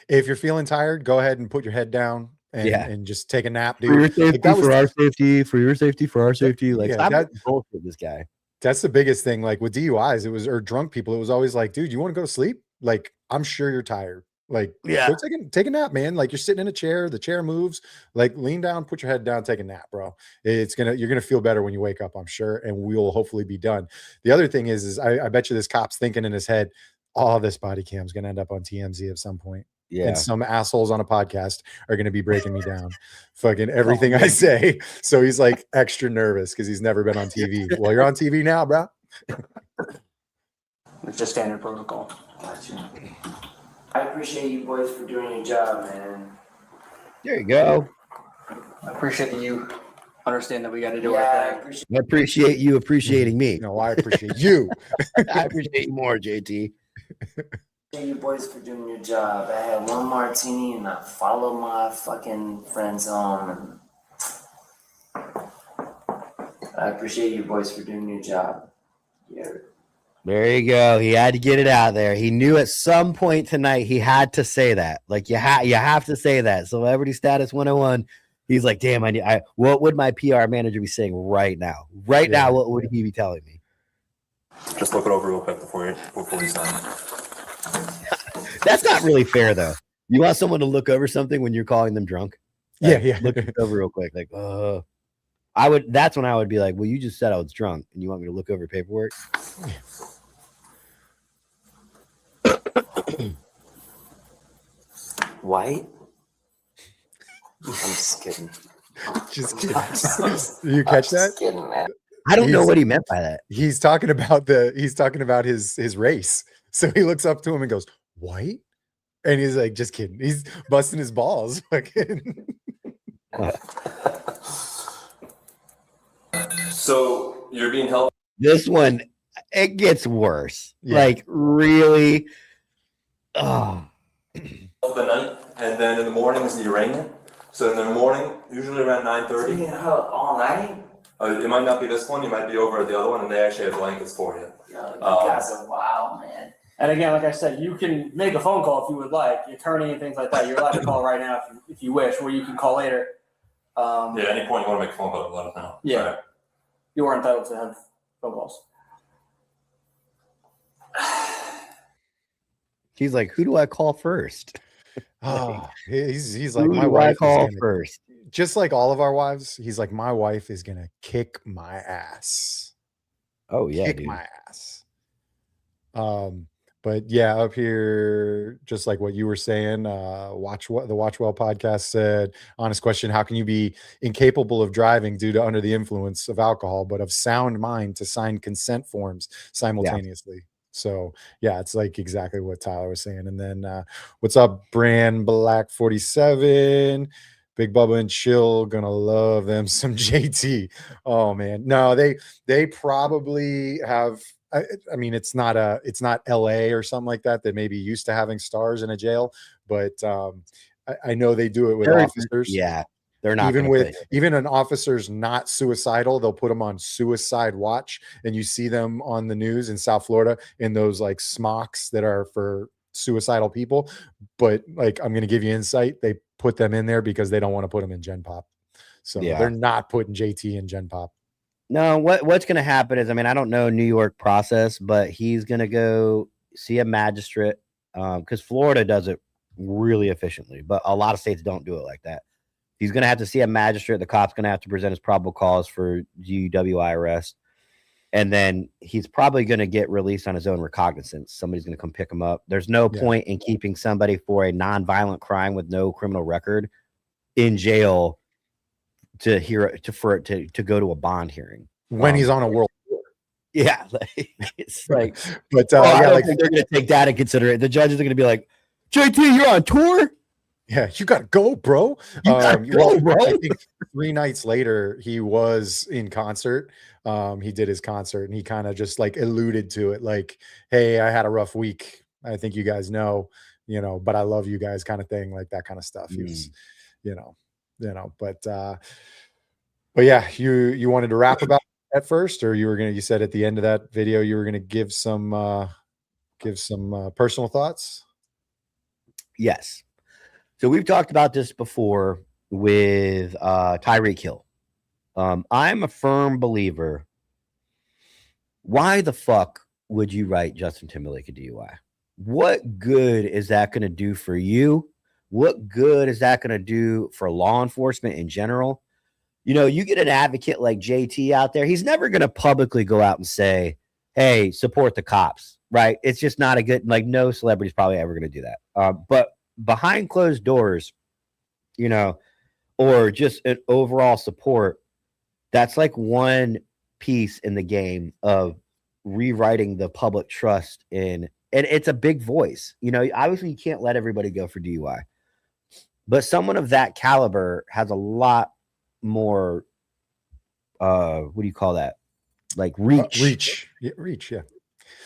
If you're feeling tired, go ahead and put your head down and just take a nap, dude. For your safety, Like, that was- for our safety, for your safety, for our safety. Like, Yeah, stop that- bullshit, this guy. That's the biggest thing. Like with DUIs, or drunk people, it was always like, dude, you want to go to sleep? Like, I'm sure you're tired. Like, Yeah. go take a nap, man. Like, you're sitting in a chair, the chair moves. Like, lean down, put your head down, take a nap, bro. You're gonna feel better when you wake up, I'm sure, and we'll hopefully be done. The other thing is I bet you this cop's thinking in his head, oh, this body cam's gonna end up on TMZ at some point. Yeah. And some assholes on a podcast are going to be breaking me down, fucking everything I say. So he's like extra nervous because he's never been on TV. Well, you're on TV now, bro. It's just standard protocol. Gotcha. I appreciate you boys for doing your job, man. There you go. I appreciate that you understand that we got to do I our thing. appreciate. I appreciate you appreciating me. No, I appreciate you. I appreciate you more, JT. You boys for doing your job. I had one martini and I followed my fucking friends home. And I appreciate you boys for doing your job. Yeah. There you go. He had to get it out there. He knew at some point tonight he had to say that. Like, you have to say that. Celebrity Status 101. He's like, damn, what would my PR manager be saying right now? Right now, what would he be telling me? Just look it over real quick before you sign. That's not really fair, though. You want someone to look over something when you're calling them drunk? Like, yeah. Look it over real quick. Like, that's when I would be like, well, you just said I was drunk and you want me to look over paperwork? White? I'm just kidding. Just kidding. You catch that? Just kidding, man. I don't know what he meant by that. He's talking about his race. So he looks up to him and goes, white? And he's like, just kidding. He's busting his balls. So you're being held This one, it gets worse. Yeah. Like, really? Oh. the night, and then in the morning is the arraignment. So in the morning, usually around 9:30. Being held all night? It might not be this one. You might be over at the other one, and they actually have blankets for you. Yo, you guys are wild, man. And again, like I said, you can make a phone call if you would like, attorney and things like that. You're allowed to call right now if you wish, or you can call later. Yeah, at any point you want to make a phone call, let us know. Yeah. Right. You are entitled to have phone calls. He's like, who do I call first? Oh, he's like, Who my do I wife call is first? just like all of our wives. He's like, my wife is gonna kick my ass. Oh, yeah, Kick dude. my ass. But yeah, up here, just like what you were saying, the Watchwell podcast said, honest question, how can you be incapable of driving due to under the influence of alcohol, but of sound mind to sign consent forms simultaneously? So yeah, it's like exactly what Tyler was saying. And then what's up, Brand Black 47? Big Bubba and Chill gonna love them some JT. Oh man, no, they probably have. I mean, it's not LA or something like that may be used to having stars in a jail, but I know they do it with officers. Yeah, they're not even an officer's not suicidal, they'll put them on suicide watch, and you see them on the news in South Florida in those like smocks that are for suicidal people. But like, I'm going to give you insight. They put them in there because they don't want to put them in Gen Pop. So they're not putting JT in Gen Pop. No, what's going to happen is, I mean, I don't know New York process, but he's going to go see a magistrate because Florida does it really efficiently, but a lot of states don't do it like that. He's going to have to see a magistrate. The cop's going to have to present his probable cause for DUI arrest. And then he's probably going to get released on his own recognizance. Somebody's going to come pick him up. There's no point in keeping somebody for a nonviolent crime with no criminal record in jail to go to a bond hearing when he's on a world tour. Yeah, it's like, but I don't think they're going to take that into consideration. The judges are going to be like, JT, you're on tour. Yeah, you gotta go, bro. Bro. I think 3 nights later he was in concert. He did his concert and he kind of just like alluded to it, like, "Hey, I had a rough week. I think you guys know, but I love you guys," kind of thing, like that kind of stuff. He was, but yeah, you wanted to rap about it at first, or you said at the end of that video you were gonna give some personal thoughts. Yes. So we've talked about this before with Tyreek Hill. I'm a firm believer. Why the fuck would you write Justin Timberlake a DUI? What good is that going to do for you? What good is that going to do for law enforcement in general? You get an advocate like JT out there. He's never going to publicly go out and say, hey, support the cops, right? It's just not a good, like, no celebrity's probably ever going to do that. But behind closed doors, or just an overall support, that's like one piece in the game of rewriting the public trust and it's a big voice. Obviously you can't let everybody go for DUI, but someone of that caliber has a lot more, what do you call that? Like reach. Yeah.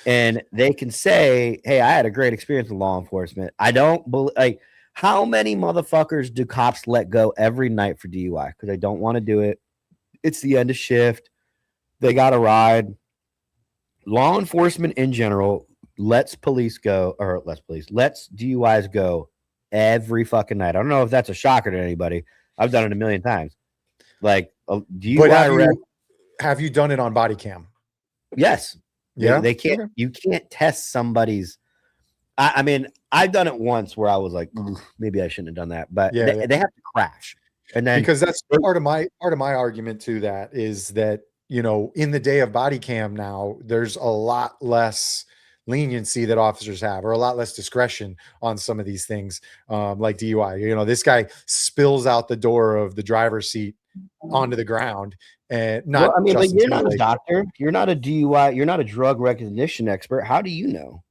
And they can say, hey, I had a great experience with law enforcement. I don't believe, like, how many motherfuckers do cops let go every night for DUI? Because they don't want to do it. It's the end of shift. They got to ride. Law enforcement in general lets DUIs go every fucking night. I don't know if that's a shocker to anybody, I've done it a million times. Like DUI But arrest. have you done it on body cam? Yes. Yeah. They can't. Okay. You can't test somebody's. I mean, I've done it once where I was like, "Ugh, maybe I shouldn't have done that, but Yeah, they have to crash, and then because that's part of my argument to that is that, you know, in the day of body cam now, there's a lot less leniency that officers have, or a lot less discretion on some of these things, like DUI. You know, this guy spills out the door of the driver's seat onto the ground, and not well, I mean, but Justin you're not a Timberlake. doctor. You're not a DUI. You're not a drug recognition expert. How do you know?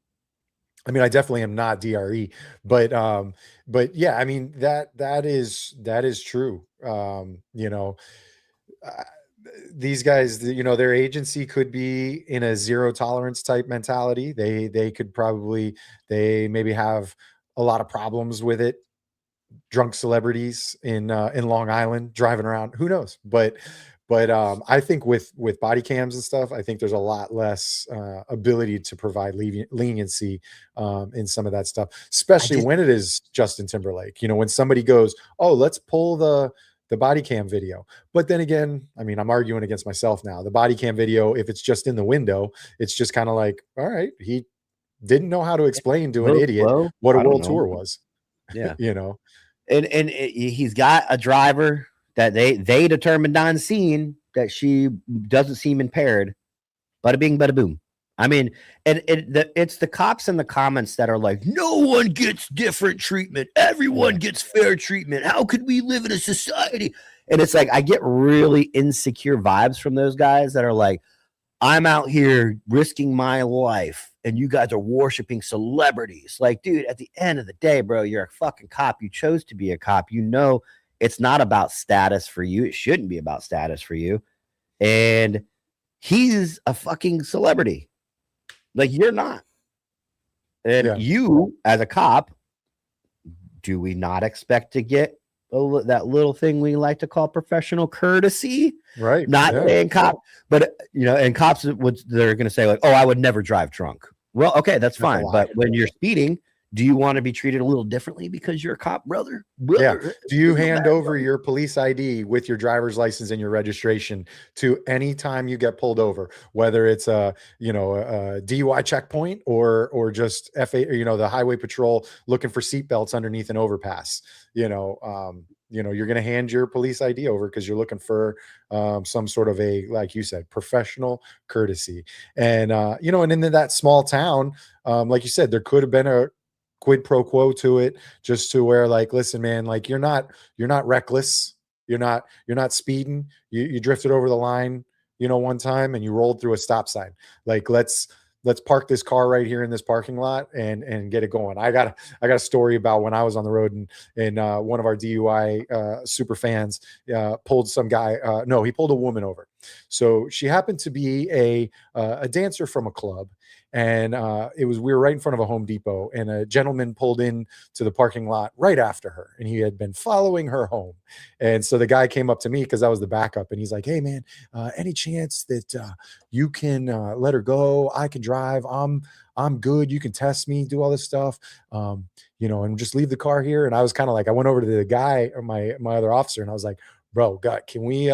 I mean, I definitely am not DRE, but yeah, I mean, that is true. You know, uh, these guys, you know, their agency could be in a zero tolerance type mentality. They could probably, they maybe have a lot of problems with it. Drunk celebrities in Long Island driving around, who knows? But I think with body cams and stuff, I think there's a lot less ability to provide leniency in some of that stuff, especially when it is Justin Timberlake. You know, when somebody goes, "Oh, let's pull the body cam video," but then again, I mean, I'm arguing against myself now. The body cam video, if it's just in the window, it's just kind of like, all right, he didn't know how to explain to an idiot what a world tour was. Yeah, You know. and he's got a driver that they determined on scene that she doesn't seem impaired. Bada bing, bada boom. I mean, and it's the cops in the comments that are like, no one gets different treatment. Everyone gets fair treatment. How could we live in a society? And it's like, I get really insecure vibes from those guys that are like, I'm out here risking my life and you guys are worshiping celebrities. Like, dude, at the end of the day, bro, you're a fucking cop. You chose to be a cop. You know, it's not about status for you. It shouldn't be about status for you. And he's a fucking celebrity. Like, you're not. And you, as a cop, do we not expect to get that little thing we like to call professional courtesy? Right. Not saying cop, but you know, and cops they're going to say like, "Oh, I would never drive drunk." Well, okay, that's fine. But when you're speeding, do you want to be treated a little differently because you're a cop, brother? Yeah. Do you hand over your police ID with your driver's license and your registration to any time you get pulled over, whether it's a DUI checkpoint or just FA, you know, the highway patrol looking for seatbelts underneath an overpass? You know, you're going to hand your police ID over because you're looking for some sort of a, like you said, professional courtesy. And and in that small town, like you said, there could have been a quid pro quo to it, just to where, like, listen, man, like, you're not reckless, you're not speeding, you drifted over the line, you know, one time, and you rolled through a stop sign. Like, let's park this car right here in this parking lot and get it going. I got a story about when I was on the road, and one of our DUI super fans pulled some guy. No, he pulled a woman over. So she happened to be a dancer from a club. And we were right in front of a Home Depot, and a gentleman pulled in to the parking lot right after her, and he had been following her home. And so the guy came up to me because I was the backup, and he's like, "Hey man, any chance that you can let her go? I can drive. I'm good. You can test me, do all this stuff, and just leave the car here." And I was kind of like, I went over to the guy, or my other officer, and I was like, "Bro, God, can we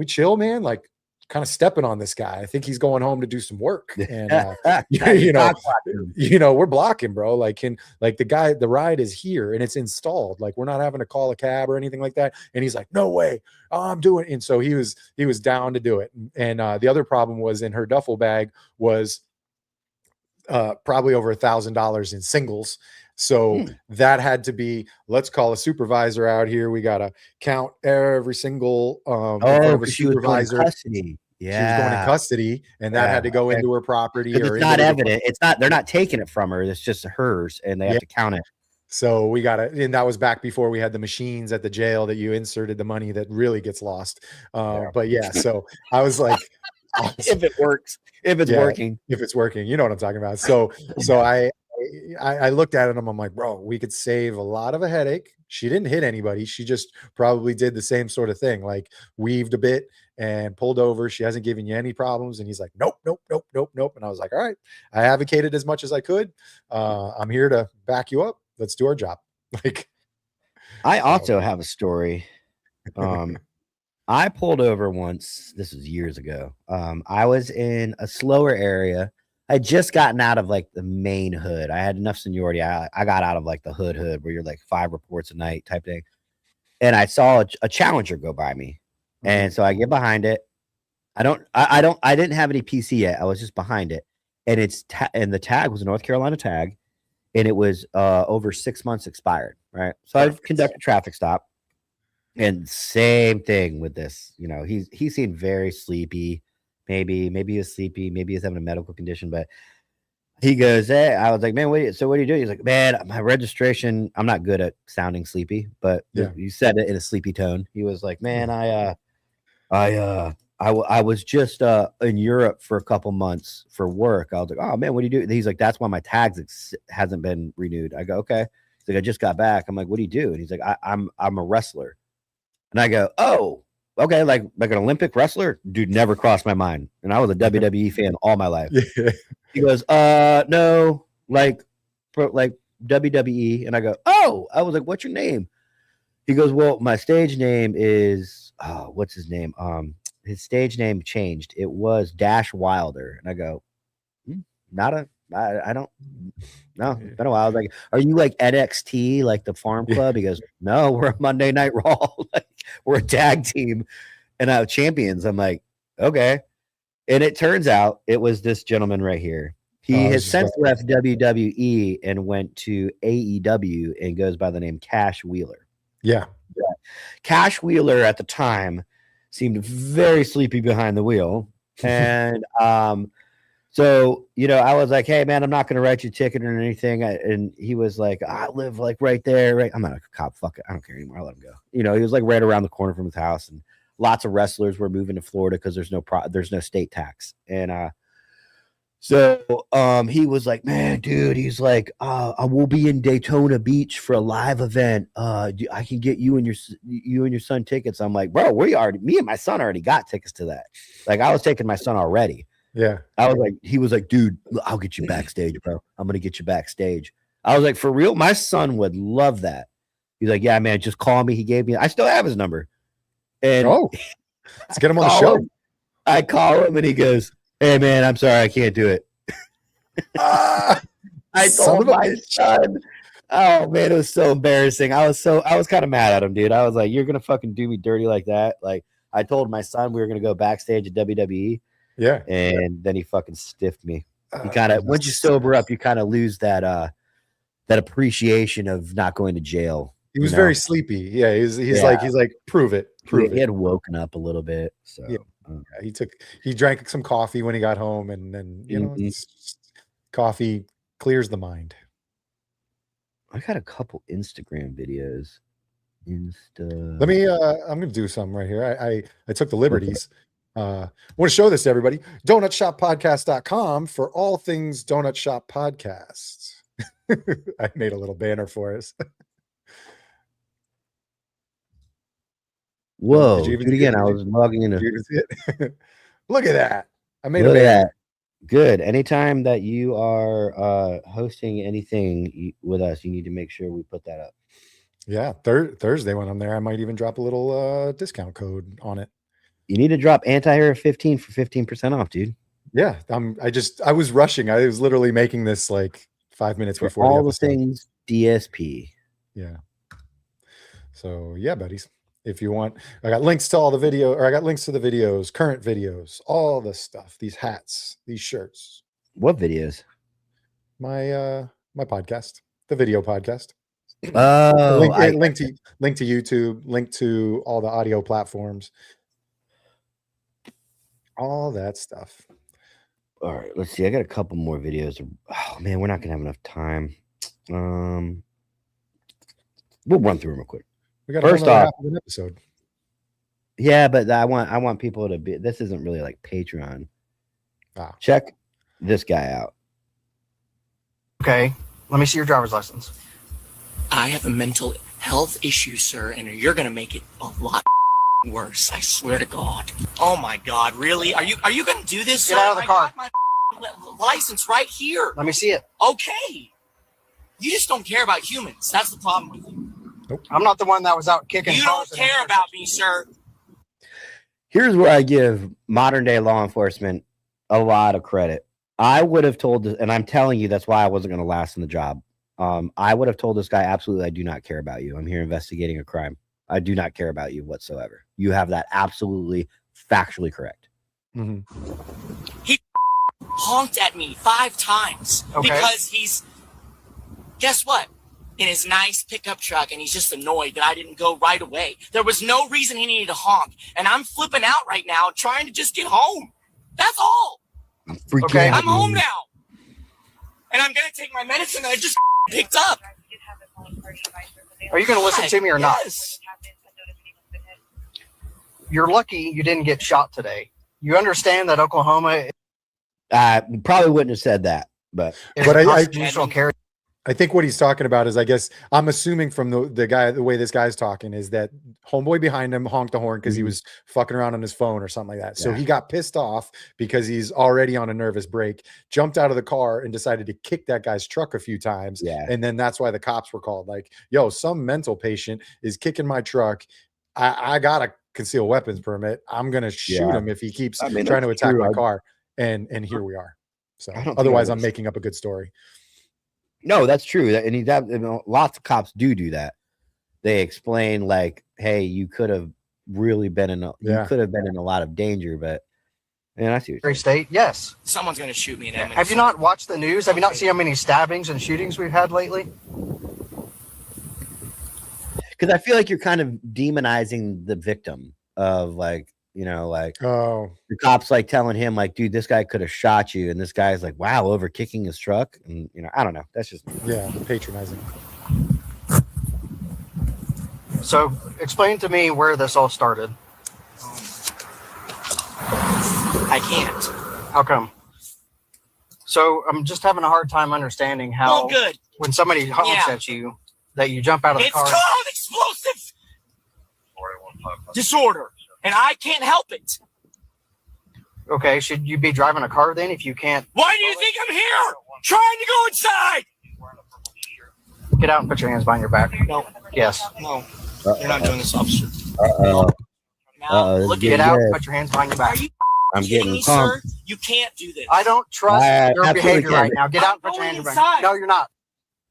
chill, man? Like, kind of stepping on this guy. I think he's going home to do some work." And we're blocking, bro. Like, the ride is here and it's installed. Like, we're not having to call a cab or anything like that. And he's like, "No way, I'm doing it." And so he was down to do it. And the other problem was, in her duffel bag was probably over $1,000 in singles. So that had to be, let's call a supervisor out here. We got to count every single in front of a supervisor. Custody. Yeah. She was going in custody, and that had to go into her property. Or it's not evident. It's not, they're not taking it from her. It's just hers, and they have to count it. So we got it. And that was back before we had the machines at the jail that you inserted the money that really gets lost. But yeah, so I was like, if it works, if it's working, you know what I'm talking about. So I looked at it and I'm like, bro, we could save a lot of a headache. She didn't hit anybody. She just probably did the same sort of thing, like weaved a bit and pulled over. She hasn't given you any problems. And he's like, nope. And I was like, all right, I advocated as much as I could. I'm here to back you up. Let's do our job. Like, I also have a story. I pulled over once. This was years ago. I was in a slower area. I had just gotten out of like the main hood. I had enough seniority. I got out of like the hood where you're like 5 reports a night type thing. And I saw a Challenger go by me. And so I get behind it. I didn't have any PC yet. I was just behind it. And and the tag was a North Carolina tag. And it was over 6 months expired. Right. So I conduct a traffic stop. And same thing with this, you know, he seemed very sleepy. Maybe he was sleepy. Maybe he's having a medical condition, but he goes, hey, I was like, man, what are you doing? He's like, man, my registration, I'm not good at sounding sleepy, but you said it in a sleepy tone. He was like, man, I was just in Europe for a couple months for work. I was like, oh man, what do you do? And he's like, that's why my tags hasn't been renewed. I go, okay. He's like, I just got back. I'm like, what do you do? And he's like, I'm a wrestler. And I go, oh, okay, like an Olympic wrestler? Dude, never crossed my mind. And I was a WWE fan all my life. Yeah. He goes, no, like WWE. And I go, oh, I was like, what's your name? He goes, well, my stage name is, what's his name? His stage name changed. It was Dash Wilder. And I go, I don't know. It's been a while. I was like, are you like NXT, like the Farm Club? He goes, no, we're a Monday Night Raw. Like, we're a tag team and champions. I'm like, okay. And it turns out it was this gentleman right here. He has since left WWE and went to AEW and goes by the name Cash Wheeler. Yeah. Cash Wheeler at the time seemed very sleepy behind the wheel. And so, you know, I was like, hey, man, I'm not going to write you a ticket or anything. And he was like, I live like right there. Right. I'm not a cop. Fuck it. I don't care anymore. I'll let him go. You know, he was like right around the corner from his house. And lots of wrestlers were moving to Florida because there's no state tax. And so he was like, man, dude, he's like, I will be in Daytona Beach for a live event. I can get you and your son tickets. I'm like, bro, me and my son already got tickets to that. Like, I was taking my son already. Yeah. He was like, dude, I'll get you backstage, bro. I'm going to get you backstage. I was like, for real? My son would love that. He's like, yeah, man, just call me. I still have his number. And let's get him on the show. I call him and he goes, hey man, I'm sorry, I can't do it. I told my son. Oh man, it was so embarrassing. I was kind of mad at him, dude. I was like, you're going to fucking do me dirty like that. Like, I told my son we were going to go backstage at WWE. Yeah. And then he fucking stiffed me. You kind of, once you sober up, you kind of lose that appreciation of not going to jail. He was very sleepy. Yeah. He's like, prove it. He had woken up a little bit. So he drank some coffee when he got home, and then, you know, coffee clears the mind. I got a couple Instagram videos. Let me, I'm going to do something right here. I took the liberties. I want to show this to everybody. DonutShopPodcast.com for all things Donut Shop Podcasts. I made a little banner for us. Whoa, do it again. I was logging in. Look at that. I made Look a at banner. that. Good. Anytime that you are hosting anything with us, you need to make sure we put that up. Yeah, Thursday when I'm there, I might even drop a little discount code on it. You need to drop anti-hair 15 for 15% off, dude. Yeah, I was rushing. I was literally making this like 5 minutes before all the the things DSP. Yeah. So yeah, buddies. If you want, I got links to all the video, or I got links to the videos, current videos, all the stuff, these hats, these shirts. What videos? My podcast, the video podcast. Oh, link to YouTube, link to all the audio platforms, all that stuff. All right, let's see. I got a couple more videos. Oh man, we're not gonna have enough time. We'll run through them real quick. We got first off an episode. Yeah, but I want people to be. This isn't really like Patreon. Check this guy out. Okay, let me see your driver's license. I have a mental health issue, sir, and you're gonna make it a lot worse. I swear to God. Oh my God, really? Are you gonna do this? Get out of the car. I got my license right here. Let me see it. Okay. You just don't care about humans. That's the problem with you. I'm not the one that was out kicking. You don't cars and- care about me, sir. Here's where I give modern day law enforcement a lot of credit. I would have told, and I'm telling you, that's why I wasn't going to last in the job. I would have told this guy, absolutely, I do not care about you. I'm here investigating a crime. I do not care about you whatsoever. You have that absolutely factually correct. Mhm. He honked at me 5 times Okay. because he's, guess what? In his nice pickup truck, and he's just annoyed that I didn't go right away. There was no reason he needed to honk, and I'm flipping out right now, trying to just get home. That's all. I'm freaking Okay. out, I'm home man. now, and I'm gonna take my medicine that I just picked up. Are you going to listen to me or not? Yes. You're lucky you didn't get shot today. You understand that Oklahoma Probably wouldn't have said that, but is But a I- constitutional carry. I think what he's talking about is, I guess I'm assuming from the way this guy's talking is that homeboy behind him honked the horn because he was fucking around on his phone or something like that. So Yeah. he got pissed off because he's already on a nervous break, jumped out of the car and decided to kick that guy's truck a few times. yeah. And then that's why the cops were called. Like, yo, some mental patient is kicking my truck. I got a concealed weapons permit. I'm gonna shoot Yeah. him if he keeps I mean, trying to that's attack true. my car. And here we are. So I don't think otherwise I I'm was- making up a good story. No, that's true. And lots of cops do that. They explain like, "Hey, you could have really been in Yeah. you could have been in a lot of danger," but man, I see what you're saying. State. Yes. Someone's gonna shoot me. And I'm Have you not watched the news? Have you not seen how many stabbings and shootings we've had lately? Because I feel like you're kind of demonizing the victim of like, Oh, the cops like telling him like, dude, this guy could have shot you, and this guy's like, wow, over kicking his truck, and I don't know. That's just yeah, patronizing. So explain to me where this all started. I can't. How come? So I'm just having a hard time understanding how Oh, good. when somebody honks Yeah. at you that you jump out of the It's car. called explosive disorder, and I can't help it. Okay, should you be driving a car then if you can't Why do you think I'm here? Trying to go inside. get out and put your hands behind your back? No, Yes. no, you're not doing this, officer. uh-oh. Now, this is look getting at Get out good. and put your hands behind your Are back. you I'm kidding getting me, pumped. sir? You can't do this. I don't trust I your absolutely behavior can. right now. Get out and I'm put your going hands inside. behind. No, you're not.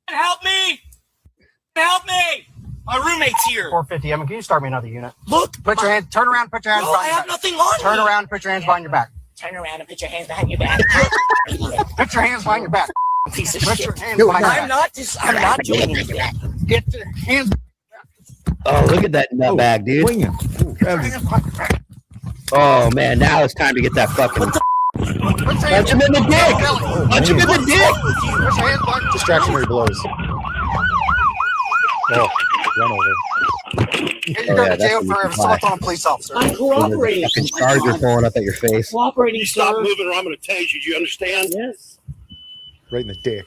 Help me! Help me! My roommate's here. 450. Can you start me another unit? Look, Put your hands. Turn around. Put your hands Bro, I behind your have back. nothing on Turn me. around. And put your hands behind your back. Turn around and put your hands behind your back. Put your hands behind your back. Piece of Put shit. your hands behind your I'm back. I'm not doing anything. Get your hands. Oh, look at that nut bag, dude. Put your hands behind your back. Oh man, now it's time to get that fucking Put your punch hands him in the dick. Punch him in the dick. Put your hands behind. Distractionary blows. Oh, run over. You're Oh, going yeah, to jail that's what for you assault on a police officer. I'm cooperating. Fucking charger pulling up at your face. Cooperating, Stop sir. moving or I'm going to tase you. Do you understand? Yes. Right in the dick.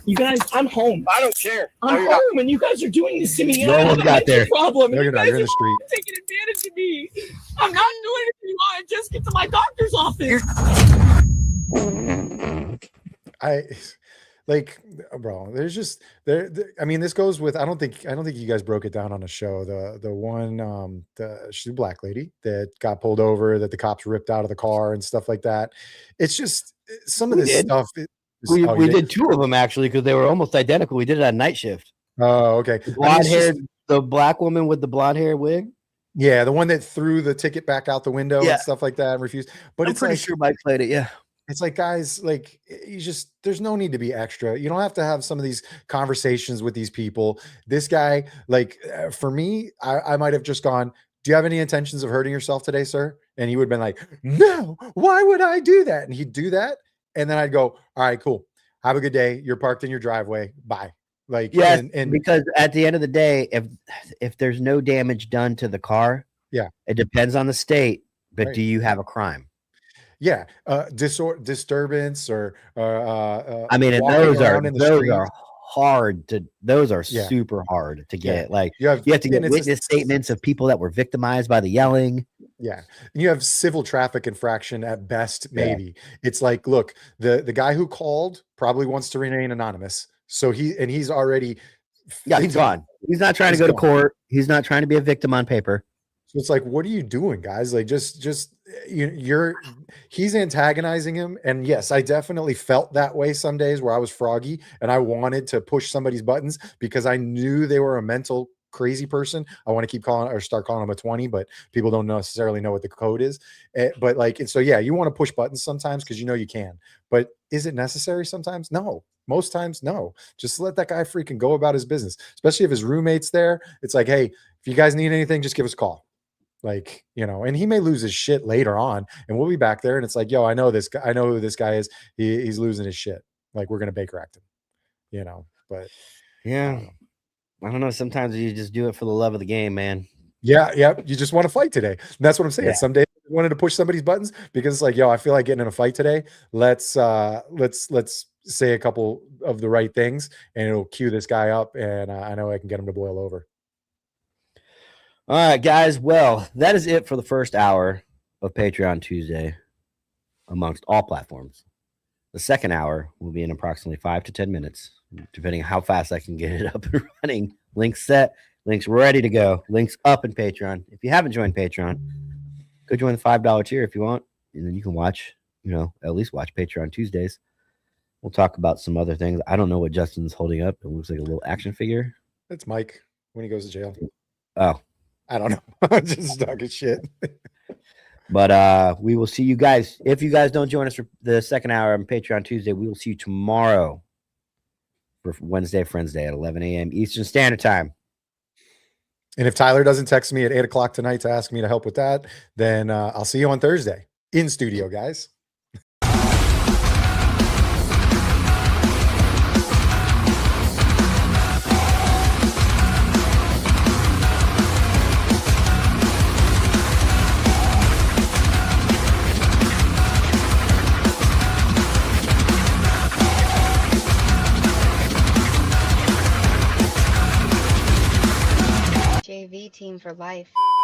You guys, I'm home. I don't care. I'm you're not. home, and you guys are doing this to me. You almost got there. Problem. No, and you're you not. guys You're in are the street. taking advantage of me. I'm not doing anything wrong. I just get to my doctor's office. I like, bro. There's just I mean, this goes with. I don't think you guys broke it down on a show. The one, she's a black lady that got pulled over, that the cops ripped out of the car and stuff like that. It's just some of We this did. stuff. We Oh, you did 2 of them actually because they were almost identical. We did it at night shift. Oh, okay. I mean, Blonde it's just- hair, the black woman with the blonde hair wig. Yeah, the one that threw the ticket back out the window Yeah. and stuff like that and refused. But I'm it's pretty like, sure Mike played it. Yeah. it's like, guys, like, there's no need to be extra. You don't have to have some of these conversations with these people. This guy, like, for me, I might have just gone, do you have any intentions of hurting yourself today, sir? And he would have been like, no, why would I do that? And he'd do that. And then I'd go, all right, cool. Have a good day. You're parked in your driveway. Bye. Like, Yes, and because at the end of the day, if there's no damage done to the car, Yeah. it depends on the state. But Right. do you have a crime? yeah, disturbance or I mean, and walking those around in the are street. hard to. Those are Yeah. super hard to Yeah. get. Like You have you have to get and it's witness statements of people that were victimized by the yelling. Yeah. And you have civil traffic infraction at best, Yeah. maybe. It's like, look, the guy who called probably wants to remain anonymous. So he's already Yeah, he's gone. He's not trying to go to court. He's not trying to be a victim on paper. So it's like, what are you doing, guys? Like, he's antagonizing him. And yes, I definitely felt that way some days where I was froggy and I wanted to push somebody's buttons because I knew they were a mental crazy person. I want to keep calling or start calling them a 20, but people don't necessarily know what the code is. But like, and so yeah, you want to push buttons sometimes because you know you can. But is it necessary sometimes? No. Most times, no. Just let that guy freaking go about his business, especially if his roommate's there. It's like, hey, if you guys need anything, just give us a call. Like, you know, and he may lose his shit later on and we'll be back there. And it's like, yo, I know this guy. I know who this guy is. He's losing his shit. Like, we're going to Baker Act him, you know, but yeah, I don't know. Sometimes you just do it for the love of the game, man. Yeah. You just want to fight today. And that's what I'm saying. Yeah. Some days I wanted to push somebody's buttons because it's like, yo, I feel like getting in a fight today. Let's say a couple of the right things and it'll cue this guy up. And I know I can get him to boil over. All right, guys. Well, that is it for the first hour of Patreon Tuesday amongst all platforms. The second hour will be in approximately 5 to 10 minutes, depending on how fast I can get it up and running. Links set, links ready to go, links up in Patreon. If you haven't joined Patreon, go join the $5 tier if you want, and then you can watch, at least watch Patreon Tuesdays. We'll talk about some other things. I don't know what Justin's holding up. It looks like a little action figure. It's Mike when he goes to jail. Oh. I don't know. I'm just talking shit. But we will see you guys. If you guys don't join us for the second hour on Patreon Tuesday, we will see you tomorrow for Wednesday Friends Day at 11 a.m. Eastern Standard Time. And if Tyler doesn't text me at 8 o'clock tonight to ask me to help with that, then I'll see you on Thursday in studio, guys. JV team for life.